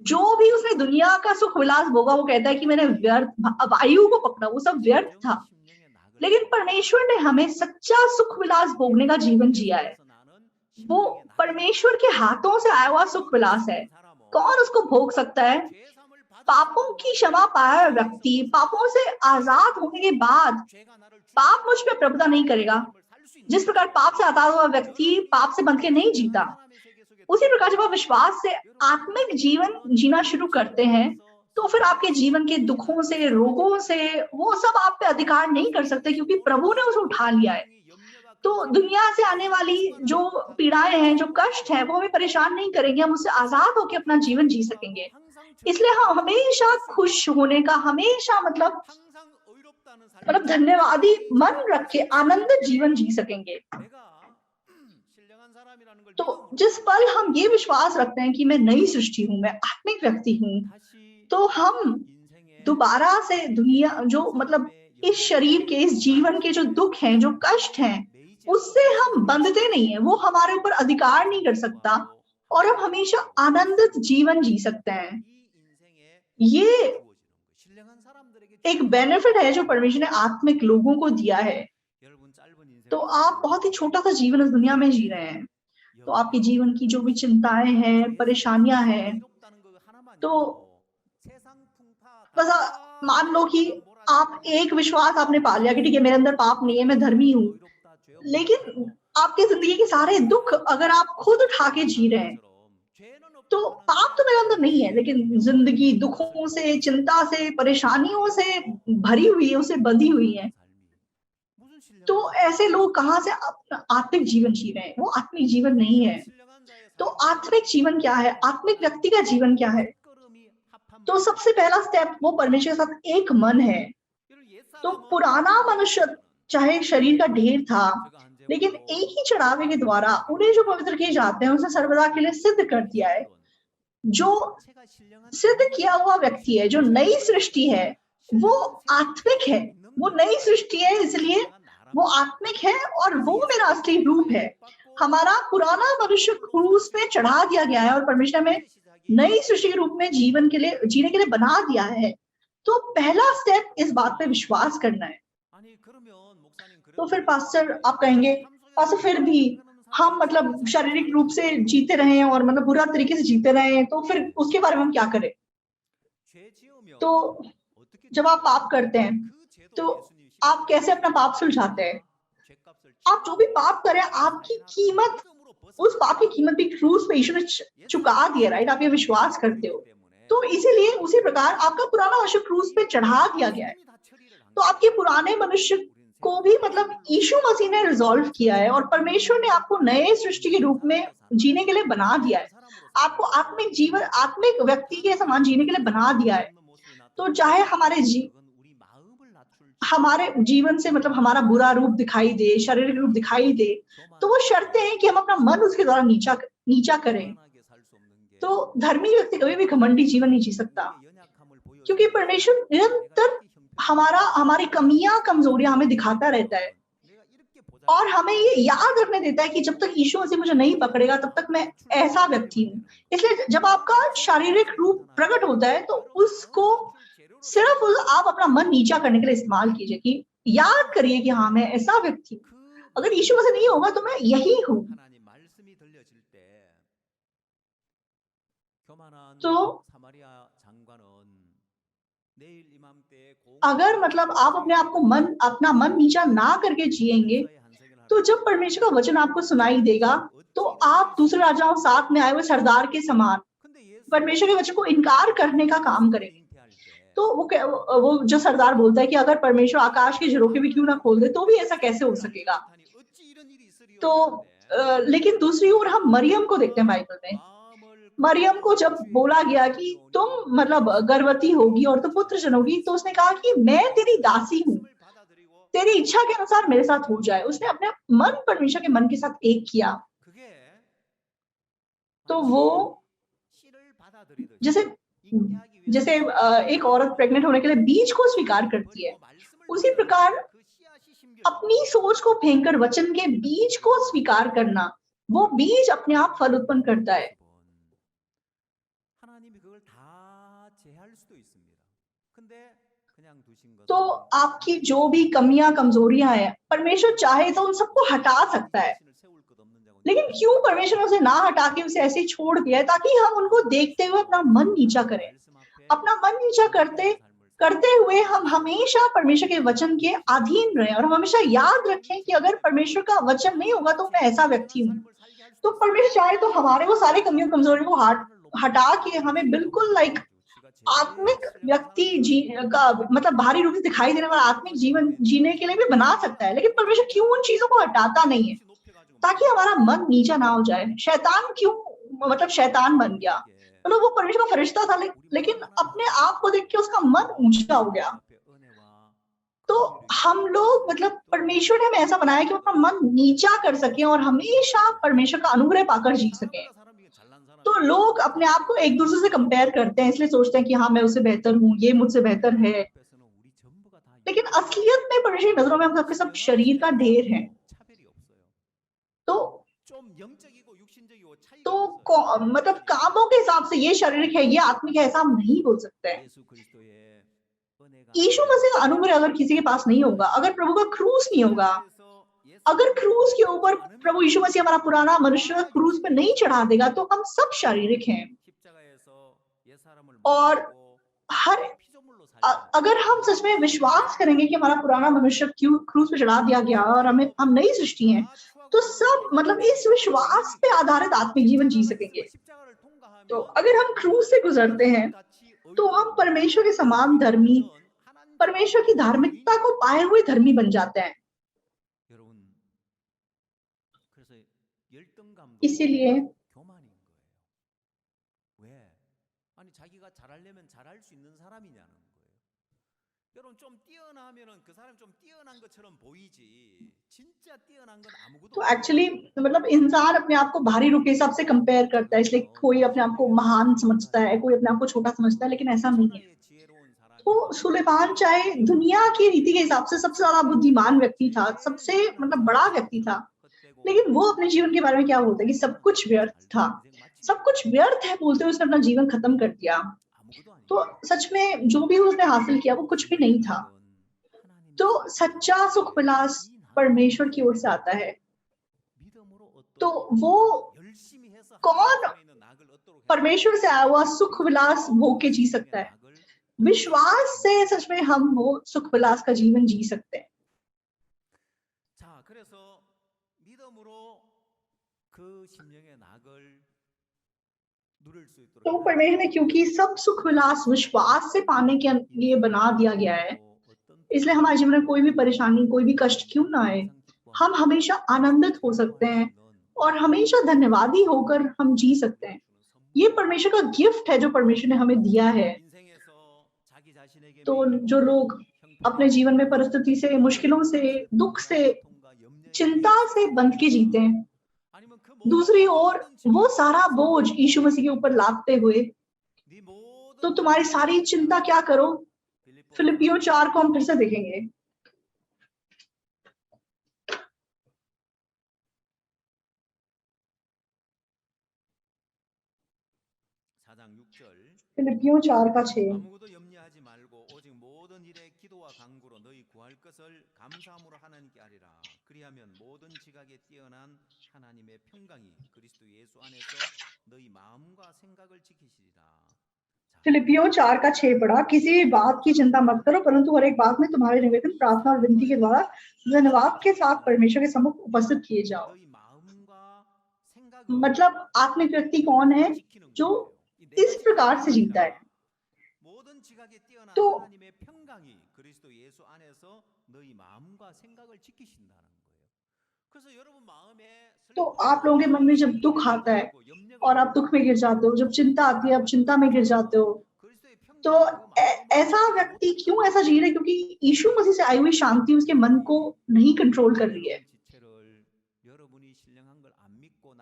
जो भी उसने दुनिया का सुख विलास भोगा, वो कहता है कि मैंने व्यर्थ, वायु को पकड़ा, वो सब व्यर्थ था। लेकिन परमेश्वर ने हमें सच्चा सुख विलास भोगने का जीवन जिया है। वो परमेश्वर के हाथों से आया हुआ सुख विलास है। कौन उसको भोग सकता है? पापों की क्षमा पाया व्यक्ति, पापों से आजाद होने के बाद पाप मुझ पे प्रभुता नहीं करेगा। जिस प्रकार पाप से आजाद हुआ व्यक्ति पाप से बंध के नहीं जीता, उसी प्रकार जब आप विश्वास से आत्मिक जीवन जीना शुरू करते हैं, तो फिर आपके जीवन के दुखों से, रोगों से, वो सब आप पे अधिकार नहीं कर सकते, क्योंकि प्रभु ने उसे उठा लिया है। तो दुनिया से आने वाली जो पीड़ाएं हैं, जो कष्ट है, वो हमें परेशान नहीं करेंगे, हम उससे आजाद होकर अपना जीवन जी सकेंगे। इसलिए हम हमेशा खुश होने का, हमेशा मतलब धन्यवादी मन रख के आनंदित जीवन जी सकेंगे। तो जिस पल हम ये विश्वास रखते हैं कि मैं नई सृष्टि हूं, मैं आत्मिक व्यक्ति हूं, तो हम दोबारा से दुनिया जो मतलब इस शरीर के, इस जीवन के जो दुख हैं, जो कष्ट हैं, उससे हम बंधते नहीं है, वो हमारे ऊपर अधिकार नहीं कर सकता, और हम हमेशा आनंदित जीवन जी सकते हैं। ये एक बेनिफिट है जो परमेश्वर ने आत्मिक लोगों को दिया है। तो आप बहुत ही छोटा सा जीवन इस दुनिया में जी रहे हैं, तो आपके जीवन की जो भी चिंताएं हैं, परेशानियां हैं, तो बस मान लो कि आप एक विश्वास आपने पा लिया कि ठीक है, मेरे अंदर पाप नहीं है, मैं धर्मी हूं, लेकिन आपकी जिंदगी के सारे दुख अगर आप खुद उठा के जी रहे हैं, तो पाप तो मेरे अंदर नहीं है, लेकिन जिंदगी दुखों से, चिंता से, परेशानियों से भरी हुई है, उसे बंधी हुई है। तो ऐसे लोग कहां से आत्मिक जीवन जी रहे हैं? वो आत्मिक जीवन नहीं है। तो आत्मिक जीवन क्या है? आत्मिक व्यक्ति का जीवन क्या है? तो सबसे पहला स्टेप वो परमेश्वर के साथ एक मन है। तो पुराना मनुष्य चाहे शरीर का ढेर था, लेकिन एक ही चढ़ावे के द्वारा उन्हें जो पवित्र किए जाते हैं, उसे सर्वदा के लिए सिद्ध कर दिया है। जो सिद्ध किया हुआ व्यक्ति है, जो नई सृष्टि है, वो आत्मिक है, वो नई सृष्टि है, इसलिए वो आत्मिक है, और वो मेरा असली रूप है। हमारा पुराना मनुष्य क्रूस पे चढ़ा दिया गया है, और परमेश्वर में नई सृष्टि के रूप में जीवन के लिए, जीने के लिए बना दिया है। तो पहला स्टेप इस बात पे विश्वास करना है। तो फिर पास्टर आप कहेंगे, पास्टर फिर भी हम मतलब शारीरिक रूप से जीते रहे और मतलब बुरा तरीके से जीते रहे, तो फिर उसके बारे में हम क्या करें? तो जब आप पाप करते हैं, तो आप कैसे अपना पाप सुलझाते हैं? आप जो भी पाप करें, आपकी कीमत, उस पाप की कीमत भी क्रूस पे यीशु ने चुका दिया, राइट? आप ये विश्वास करते हो, तो इसीलिए उसी प्रकार आपका पुराना मनुष्य क्रूस पे चढ़ा दिया गया है। तो आपके पुराने मनुष्य को भी मतलब यीशु मसीह ने रिजॉल्व किया है और परमेश्वर ने आपको नए सृष्टि के रूप में जीने के लिए बना दिया है। आपको आत्मिक जीवन, आत्मिक व्यक्ति के समान जीने के लिए बना दिया है। तो चाहे हमारे जीवन से मतलब हमारा बुरा रूप दिखाई दे, शारीरिक रूप दिखाई दे, तो वो शर्तें हैं कि हम अपना मन उसके द्वारा नीचा करें। तो धर्मी व्यक्ति कभी भी घमंडी जीवन नहीं जी सकता, क्योंकि परमेश्वर निरंतर हमारी कमियां, कमजोरियां हमें दिखाता रहता है और हमें ये याद रखने देता है कि जब तक यीशु मसीह मुझे नहीं पकड़ेगा तब तक मैं ऐसा व्यक्ति हूँ। इसलिए जब आपका शारीरिक रूप प्रकट होता है तो उसको सिर्फ आप अपना मन नीचा करने के लिए इस्तेमाल कीजिए, कि याद करिए कि हाँ मैं ऐसा व्यक्ति हूँ, अगर यीशु मसीह नहीं होगा तो मैं यही हूँ। तो अगर मतलब आप अपना मन नीचा ना करके जिएंगे, तो जब परमेश्वर का वचन आपको सुनाई देगा तो आप दूसरे राजाओं 7 में आए हुए सरदार के समान परमेश्वर के वचन को इनकार करने का काम करेंगे। तो वो जो सरदार बोलता है कि अगर परमेश्वर आकाश के झरोखे भी क्यों ना खोल दे तो भी ऐसा कैसे हो सकेगा। तो लेकिन दूसरी ओर हम मरियम को देखते हैं बाइबल में। मरियम को जब बोला गया कि तुम मतलब गर्भवती होगी और तुम पुत्र जनोगी, तो उसने कहा कि मैं तेरी दासी हूँ, तेरी इच्छा के अनुसार मेरे साथ हो जाए। उसने अपने मन परमेश्वर के मन के साथ एक किया। तो वो जैसे जैसे एक औरत प्रेग्नेंट होने के लिए बीज को स्वीकार करती है, उसी प्रकार अपनी सोच को फेंककर वचन के बीज को स्वीकार करना, वो बीज अपने आप फल उत्पन्न करता है। तो आपकी जो भी कमियां, कमजोरियां हैं, परमेश्वर चाहे तो उन सबको हटा सकता है, लेकिन क्यों परमेश्वर ने उसे ना हटा के उसे ऐसे ही छोड़ दिया है, ताकि हम उनको देखते हुए अपना मन नीचा करें। अपना मन नीचा करते हुए हम हमेशा परमेश्वर के वचन के अधीन रहें और हम हमेशा याद रखें कि अगर परमेश्वर का वचन नहीं होगा तो मैं ऐसा व्यक्ति हूँ। तो परमेश्वर चाहे तो हमारे वो सारे कमियों, कमजोरी को हटा के हमें बिल्कुल लाइक आत्मिक व्यक्ति का मतलब बाहरी रूप से दिखाई देने वाला आत्मिक जीवन जीने के लिए भी बना सकता है। लेकिन परमेश्वर क्यों उन चीजों को हटाता नहीं है, ताकि हमारा मन नीचा ना हो जाए। शैतान क्यों मतलब शैतान बन गया, मतलब वो परमेश्वर का फरिश्ता था, लेकिन अपने आप को देख के उसका मन ऊंचा हो गया। तो हम लोग मतलब परमेश्वर ने हमें ऐसा बनाया कि अपना मन नीचा कर सके और हमेशा परमेश्वर का अनुग्रह पाकर जी सके। तो लोग अपने आप को एक दूसरे से कंपेयर करते हैं, इसलिए सोचते हैं कि हाँ मैं उससे बेहतर हूँ, ये मुझसे बेहतर है, लेकिन असलियत में परमेश्वर की नजरों में हम सबके सब शरीर का ढेर हैं। तो मतलब कामों के हिसाब से ये शारीरिक है, ये आत्मिक है, ऐसा हम नहीं बोल सकते हैं। यीशु मसीह का अनुग्रह अगर किसी के पास नहीं होगा, अगर प्रभु का क्रूस नहीं होगा, अगर क्रूस के ऊपर प्रभु यीशु मसीह हमारा पुराना मनुष्य क्रूस पे नहीं चढ़ा देगा, तो हम सब शारीरिक हैं। और अगर हम सच में विश्वास करेंगे कि हमारा पुराना मनुष्य क्यों क्रूस पे चढ़ा दिया गया और हम नई सृष्टि हैं, तो सब मतलब इस विश्वास पे आधारित आत्मिक जीवन जी सकेंगे। तो अगर हम क्रूस से गुजरते हैं तो हम परमेश्वर के समान धर्मी, परमेश्वर की धार्मिकता को पाए हुए धर्मी बन जाते हैं। इसीलिए तो एक्चुअली मतलब इंसान अपने आप को बाहरी रूप के हिसाब से कंपेयर करता है, इसलिए कोई अपने आप को महान समझता है, कोई अपने आप को छोटा समझता है, लेकिन ऐसा नहीं है। तो सुलेमान चाहे दुनिया की रीति के हिसाब से सबसे ज्यादा बुद्धिमान व्यक्ति था, सबसे मतलब बड़ा व्यक्ति था, लेकिन वो अपने जीवन के बारे में क्या बोलता है कि सब कुछ व्यर्थ था, सब कुछ व्यर्थ है बोलते हुए उसने अपना जीवन खत्म कर दिया। तो सच में जो भी उसने हासिल किया वो कुछ भी नहीं था। तो सच्चा सुख विलास परमेश्वर की ओर से आता है। तो वो कौन परमेश्वर से आया हुआ सुख विलास भोग के जी सकता है? विश्वास से सच में हम वो सुख विलास का जीवन जी सकते हैं। तो परमेश्वर ने क्योंकि सब सुख विलास विश्वास से पाने के लिए बना दिया गया है, इसलिए हमारे जीवन में कोई भी परेशानी, कोई भी कष्ट क्यों ना आए, हम हमेशा आनंदित हो सकते हैं और हमेशा धन्यवादी होकर हम जी सकते हैं। ये परमेश्वर का गिफ्ट है जो परमेश्वर ने हमें दिया है। तो जो लोग अपने जीवन में परिस्थिति से, मुश्किलों से, दुख से, चिंता से बंध के जीते हैं, दूसरी ओर वो सारा बोझ यीशु मसीह के ऊपर लादते हुए, तो तुम्हारी सारी चिंता क्या करो, फिलिपियों 4 को हम फिर से देखेंगे। फिलिपियों 4 का 6। 아무것도 염려하지 말고 오직 모든 일에 기도와 간구로 너희 구할 것을 감사함으로 하나님께 아뢰라. 그리하면 모든 지각에 뛰어난 하나님의 평강이 그리스도 예수 안에서 너희 마음과 생각을 지키시리라. फिलिपियों 4 का 6 पढ़ा, किसी भी बात की चिंता मत करो, परंतु हर एक बात में तुम्हारे निवेदन, प्रार्थना और विनती के द्वारा धन्यवाद के साथ परमेश्वर के सम्मुख उपस्थित किए जाओ। मतलब आत्मिक व्यक्ति कौन है जो इस प्रकार से जीता है? तो आप लोगों के मन में जब दुख आता है और आप दुख में गिर जाते हो, जब चिंता आती है आप चिंता में गिर जाते हो, तो ऐसा व्यक्ति क्यों ऐसा जी रहा है? क्योंकि यीशु मसीह से आई हुई शांति उसके मन को नहीं कंट्रोल कर रही है।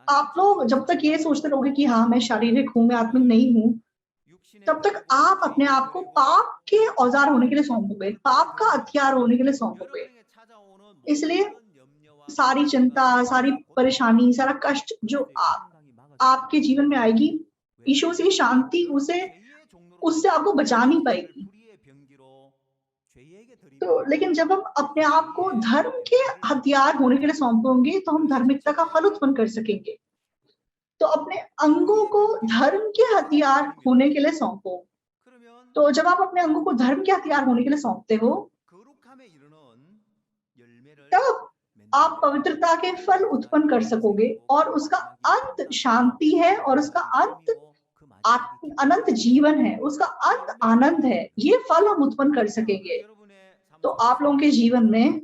आप लोग जब तक ये सोचते रहोगे कि हाँ मैं शारीरिक हूं, मैं आत्मिक नहीं हूं, तब तक आप अपने आप को पाप के औजार होने के लिए सौंपोगे, पाप का हथियार होने के लिए सौंपोगे। इसलिए सारी चिंता, सारी परेशानी, सारा कष्ट जो आपके जीवन में आएगी, यीशु मसीह की शांति उससे आपको बचा नहीं पाएगी। तो लेकिन जब हम अपने आप को धर्म के हथियार होने के लिए सौंपेंगे तो हम धार्मिकता का फल उत्पन्न कर सकेंगे। तो अपने अंगों को धर्म के हथियार होने के लिए सौंपो। तो जब आप अपने अंगों को धर्म के हथियार होने के लिए सौंपते हो, तब आप पवित्रता के फल उत्पन्न कर सकोगे और उसका अंत शांति है और उसका अंत अनंत जीवन है, उसका अंत आनंद है। ये फल हम उत्पन्न कर सकेंगे। तो आप लोगों के जीवन में,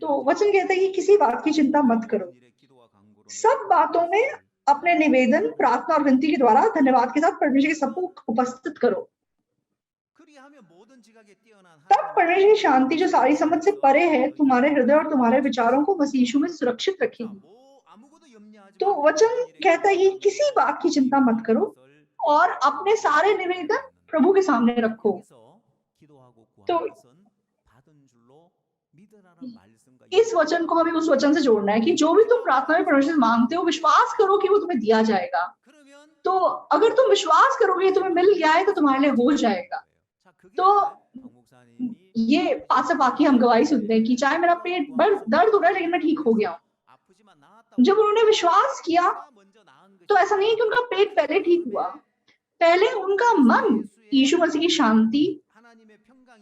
तो वचन कहता है कि किसी बात की चिंता मत करो, सब बातों में अपने निवेदन, प्रार्थना और विनती के द्वारा धन्यवाद के साथ परमेश्वर के सम्मुख उपस्थित करो। तब परमेश्वर की शांति जो सारी समझ से परे है तुम्हारे हृदय और तुम्हारे विचारों को मसीह यीशु में सुरक्षित रखेगी। तो वचन कहता है कि किसी बात की चिंता मत करो और अपने सारे निवेदन प्रभु के सामने रखो। तो इस वचन को हमें उस वचन से जोड़ना है कि जो भी तुम प्रार्थना में परमेश्वर से मांगते हो, विश्वास करो कि वो तुम्हें दिया जाएगा। तो अगर तुम विश्वास करोगे तुम्हें मिल गया है तो तुम्हारे लिए हो जाएगा। तो ये पासा पाकी हम गवाही सुनते हैं कि चाहे मेरा पेट दर्द हो रहा है लेकिन मैं ठीक हो गया हूं। जब उन्होंने विश्वास किया तो ऐसा नहीं है कि उनका पेट पहले ठीक हुआ, पहले उनका मन यीशु मसीह की शांति,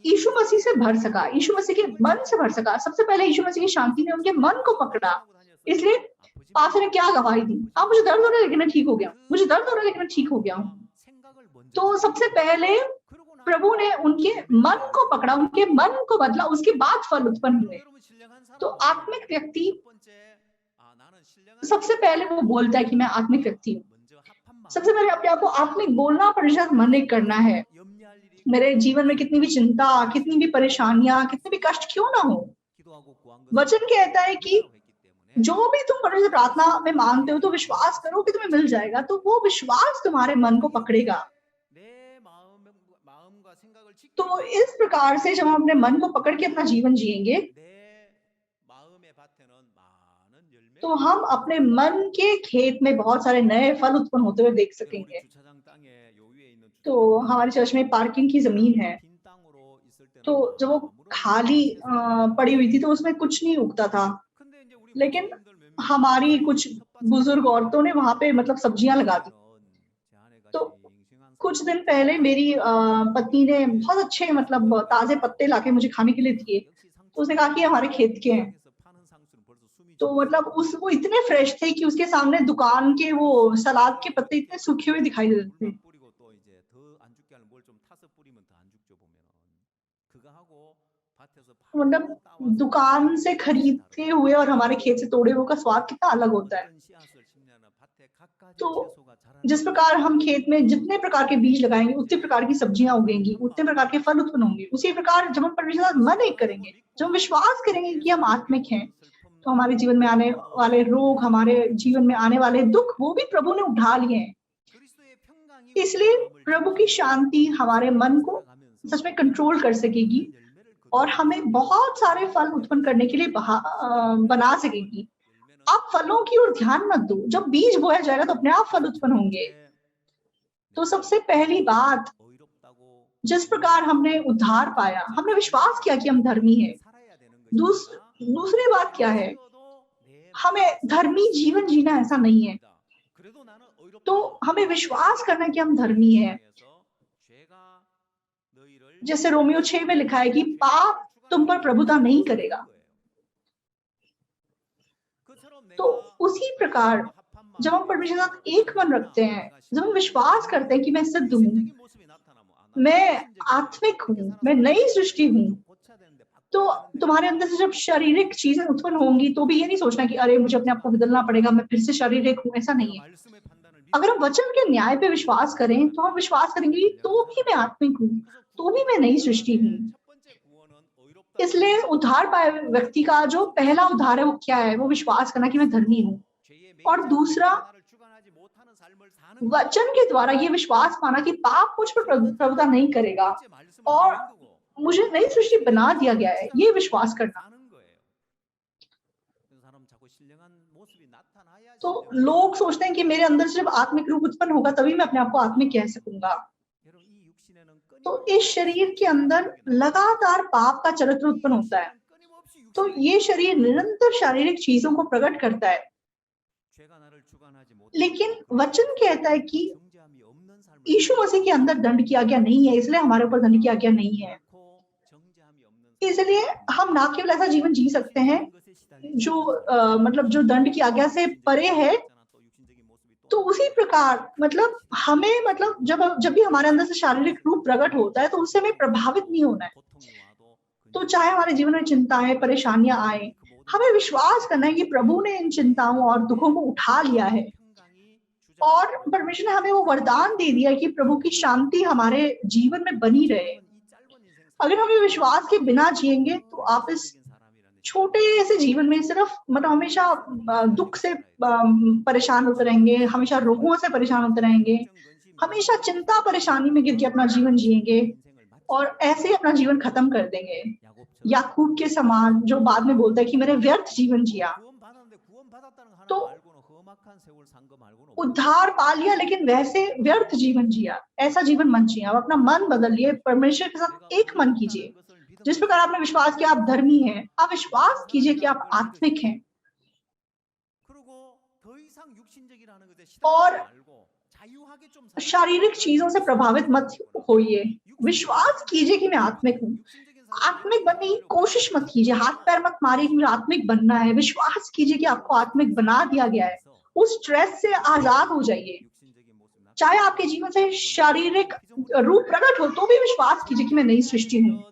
यीशु मसीह से भर सका, यीशु मसीह के मन से भर सका। सबसे पहले यीशु मसीह की शांति ने उनके मन को पकड़ा। इसलिए पास्टर ने क्या गवाही दी? हाँ, मुझे दर्द हो रहा है लेकिन मैं ठीक हो गया, मुझे दर्द हो रहा है लेकिन मैं ठीक हो गया हूँ। तो सबसे पहले प्रभु ने उनके मन को पकड़ा, उनके मन को बदला, उसके बाद फल उत्पन्न हुए। तो आत्मिक व्यक्ति सबसे पहले वो बोलता है कि मैं आत्मिक व्यक्ति हूँ। सबसे पहले अपने आप को आत्मिक बोलना, परमेश्वर से मन करना है। मेरे जीवन में कितनी भी चिंता, कितनी भी परेशानियां, कितने भी कष्ट क्यों ना हो, वचन कहता है कि जो भी तुम परमेश्वर से प्रार्थना में मांगते हो तो विश्वास करो कि तुम्हें मिल जाएगा। तो वो विश्वास तुम्हारे मन को पकड़ेगा। तो इस प्रकार से जब हम अपने मन को पकड़ के अपना जीवन जिएंगे तो हम अपने मन के खेत में बहुत सारे नए फल उत्पन्न होते हुए देख सकेंगे। तो हमारे चर्च में पार्किंग की जमीन है, तो जब वो खाली पड़ी हुई थी तो उसमें कुछ नहीं उगता था, लेकिन हमारी कुछ बुजुर्ग औरतों ने वहां पे मतलब सब्जियां लगा दी। तो कुछ दिन पहले मेरी पत्नी ने बहुत अच्छे मतलब ताजे पत्ते लाके मुझे खाने के लिए दिए। तो उसने कहा कि हमारे खेत के हैं। तो मतलब वो इतने फ्रेश थे कि उसके सामने दुकान के वो सलाद के पत्ते इतने सूखे हुए दिखाई देते थे। मतलब दुकान से खरीदते हुए और हमारे खेत से तोड़े हुए का स्वाद कितना अलग होता है। तो जिस प्रकार हम खेत में जितने प्रकार के बीज लगाएंगे उतने प्रकार की सब्जियां उगेंगी, उतने प्रकार के फल उत्पन्न होंगे। उसी प्रकार जब हम परमेश्वर के साथ मन एक करेंगे, जब हम विश्वास करेंगे कि हम आत्मिक हैं, तो हमारे जीवन में आने वाले रोग, हमारे जीवन में आने वाले दुख, वो भी प्रभु ने उठा लिए हैं। इसलिए प्रभु की शांति हमारे मन को सच में कंट्रोल कर सकेगी और हमें बहुत सारे फल उत्पन्न करने के लिए बना सकेगी। आप फलों की ओर ध्यान मत दो, जब बीज बोया जाएगा तो अपने आप फल उत्पन्न होंगे। तो सबसे पहली बात, जिस प्रकार हमने उद्धार पाया, हमने विश्वास किया कि हम धर्मी हैं। दूसरी बात क्या है, हमें धर्मी जीवन जीना ऐसा नहीं है, तो हमें विश्वास करना कि हम धर्मी हैं। जैसे रोमियो 6 में लिखा है कि पाप तुम पर प्रभुता नहीं करेगा। तो उसी प्रकार जब हम परमेश्वर के साथ एक मन रखते हैं, जब हम विश्वास करते हैं कि मैं सिद्ध हूं, मैं आत्मिक हूं, मैं नई सृष्टि हूं, तो तुम्हारे अंदर से जब शारीरिक चीजें उत्पन्न होंगी तो भी ये नहीं सोचना कि अरे मुझे अपने आप को बदलना पड़ेगा, मैं फिर से शारीरिक हूं, ऐसा नहीं है। अगर हम वचन के न्याय पे विश्वास करें तो हम विश्वास करेंगे तो भी मैं आत्मिक हूं, तो भी मैं नई सृष्टि हूं। इसलिए उद्धार पाए व्यक्ति का जो पहला उद्धार है वो क्या है, वो विश्वास करना कि मैं धर्मी हूं। और दूसरा, वचन के द्वारा ये विश्वास पाना कि पाप मुझ पर प्रभुता नहीं करेगा और मुझे नई सृष्टि बना दिया गया है, ये विश्वास करना। तो लोग सोचते हैं कि मेरे अंदर से जब आत्मिक रूप उत्पन्न होगा तभी मैं अपने आप को आत्मिक कह सकूंगा। तो इस शरीर के अंदर लगातार पाप का चरित्र उत्पन्न होता है, तो ये शरीर निरंतर शारीरिक चीजों को प्रकट करता है। लेकिन वचन कहता है कि यीशु मसीह के अंदर दंड की आज्ञा नहीं है, इसलिए हमारे ऊपर दंड की आज्ञा नहीं है। इसलिए हम ना केवल ऐसा जीवन जी सकते हैं जो मतलब जो दंड की आज्ञा से परे है, तो उसी प्रकार मतलब हमें मतलब जब भी हमारे अंदर से शारीरिक रूप प्रकट होता है तो उससे हमें प्रभावित नहीं होना है। तो चाहे हमारे जीवन में चिंताएं, परेशानियां आए, हमें विश्वास करना है कि प्रभु ने इन चिंताओं और दुखों को उठा लिया है और परमेश्वर ने हमें वो वरदान दे दिया कि प्रभु की शांति हमारे जीवन में बनी रहे। अगर हम विश्वास के बिना जिएंगे तो आप इस छोटे से जीवन में सिर्फ मतलब हमेशा दुख से परेशान होते रहेंगे, हमेशा रोगों से परेशान होते रहेंगे, हमेशा चिंता परेशानी में गिर के अपना जीवन जिएंगे और ऐसे ही अपना जीवन खत्म कर देंगे। याकूब के समान जो बाद में बोलता है कि मैंने व्यर्थ जीवन जिया। तो उद्धार पा लिया लेकिन वैसे व्यर्थ जीवन जिया, ऐसा जीवन मत जिए। आप अपना मन बदल लिए, परमेश्वर के साथ एक मन कीजिए। जिस प्रकार आपने विश्वास किया आप धर्मी हैं, आप विश्वास कीजिए कि आप आत्मिक हैं और शारीरिक चीजों से प्रभावित मत होइए। विश्वास कीजिए कि मैं आत्मिक हूँ। आत्मिक बनने की कोशिश मत कीजिए, हाथ पैर मत मारिए कि मुझे आत्मिक बनना है। विश्वास कीजिए कि आपको आत्मिक बना दिया गया है। उस स्ट्रेस से आजाद हो जाइए। चाहे आपके जीवन से शारीरिक रूप प्रकट हो तो भी विश्वास कीजिए कि मैं नई सृष्टि हूँ।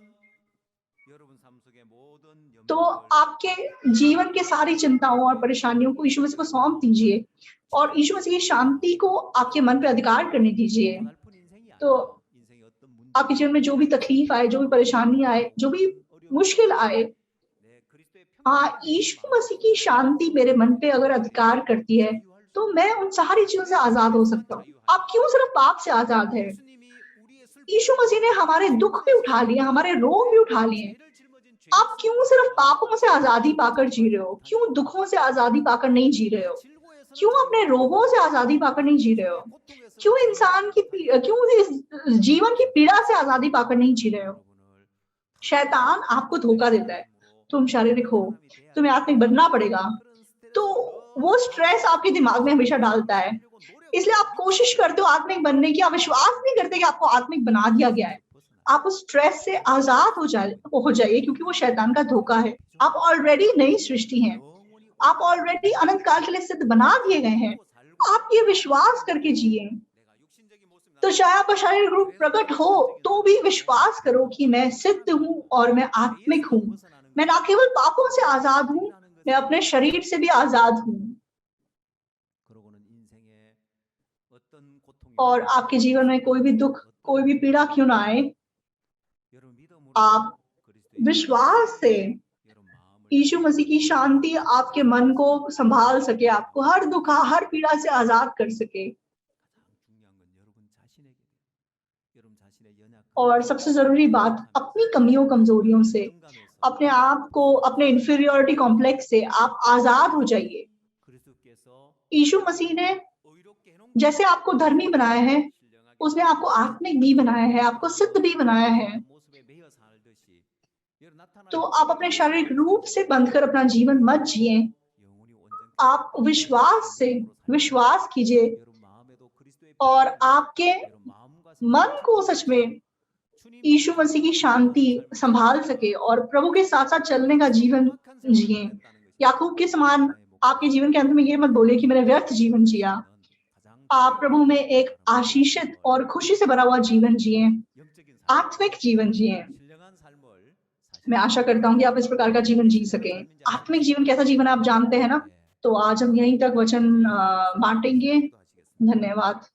तो आपके जीवन के सारी चिंताओं और परेशानियों को यीशु मसीह को सौंप दीजिए और यीशु मसीह की शांति को आपके मन पे अधिकार करने दीजिए। तो आपके जीवन में जो भी तकलीफ आए, जो भी परेशानी आए, जो भी मुश्किल आए, यीशु मसीह की शांति मेरे मन पे अगर अधिकार करती है तो मैं उन सारी चीजों से आजाद हो सकता हूँ। आप क्यों सिर्फ पाप से आजाद है? यीशु मसीह ने हमारे दुख भी उठा लिए, हमारे रोग भी उठा लिए। आप क्यों सिर्फ पापों से आजादी पाकर जी रहे हो? क्यों दुखों से आजादी पाकर नहीं जी रहे हो? क्यों अपने रोगों से आजादी पाकर नहीं जी रहे हो? क्यों इस जीवन की पीड़ा से आजादी पाकर नहीं जी रहे हो? शैतान आपको धोखा देता है, तुम शारीरिक हो, तुम्हें आत्मिक बनना पड़ेगा, तो वो स्ट्रेस आपके दिमाग में हमेशा डालता है। इसलिए आप कोशिश करते हो आत्मिक बनने की, आप विश्वास नहीं करते कि आपको आत्मिक बना दिया गया है। आप उस स्ट्रेस से आजाद हो जाइए क्योंकि वो शैतान का धोखा है। आप ऑलरेडी नई सृष्टि हैं, आप ऑलरेडी अनंत काल के लिए सिद्ध बना दिए गए हैं। आप ये विश्वास करके जिए। तो चाहे आपका शारीरिक रूप प्रकट हो तो भी विश्वास करो कि मैं सिद्ध हूँ और मैं आत्मिक हूँ। मैं ना केवल पापों से आजाद हूँ, मैं अपने शरीर से भी आजाद हूँ। और आपके जीवन में कोई भी दुख, कोई भी पीड़ा क्यों ना आए, आप विश्वास से यीशु मसीह की शांति आपके मन को संभाल सके, आपको हर दुख, हर पीड़ा से आजाद कर सके। और सबसे जरूरी बात, अपनी कमियों कमजोरियों से, अपने आप को, अपने इंफीरियोरिटी कॉम्प्लेक्स से आप आजाद हो जाइए। यीशु मसीह ने जैसे आपको धर्मी बनाया है, उसने आपको आत्मिक भी बनाया है, आपको सिद्ध भी बनाया है। तो आप अपने शारीरिक रूप से बंधकर अपना जीवन मत जिए। आप विश्वास कीजिए और आपके मन को सच में यीशु मसीह की शांति संभाल सके और प्रभु के साथ साथ चलने का जीवन जिए। याकूब के समान आपके जीवन के अंत में ये मत बोले कि मैंने व्यर्थ जीवन जिया। आप प्रभु में एक आशीषित और खुशी से भरा हुआ जीवन जिए, आत्मिक जीवन जिए। मैं आशा करता हूँ कि आप इस प्रकार का जीवन जी सकें। आत्मिक जीवन कैसा जीवन आप जानते हैं ना। तो आज हम यहीं तक वचन बांटेंगे। धन्यवाद।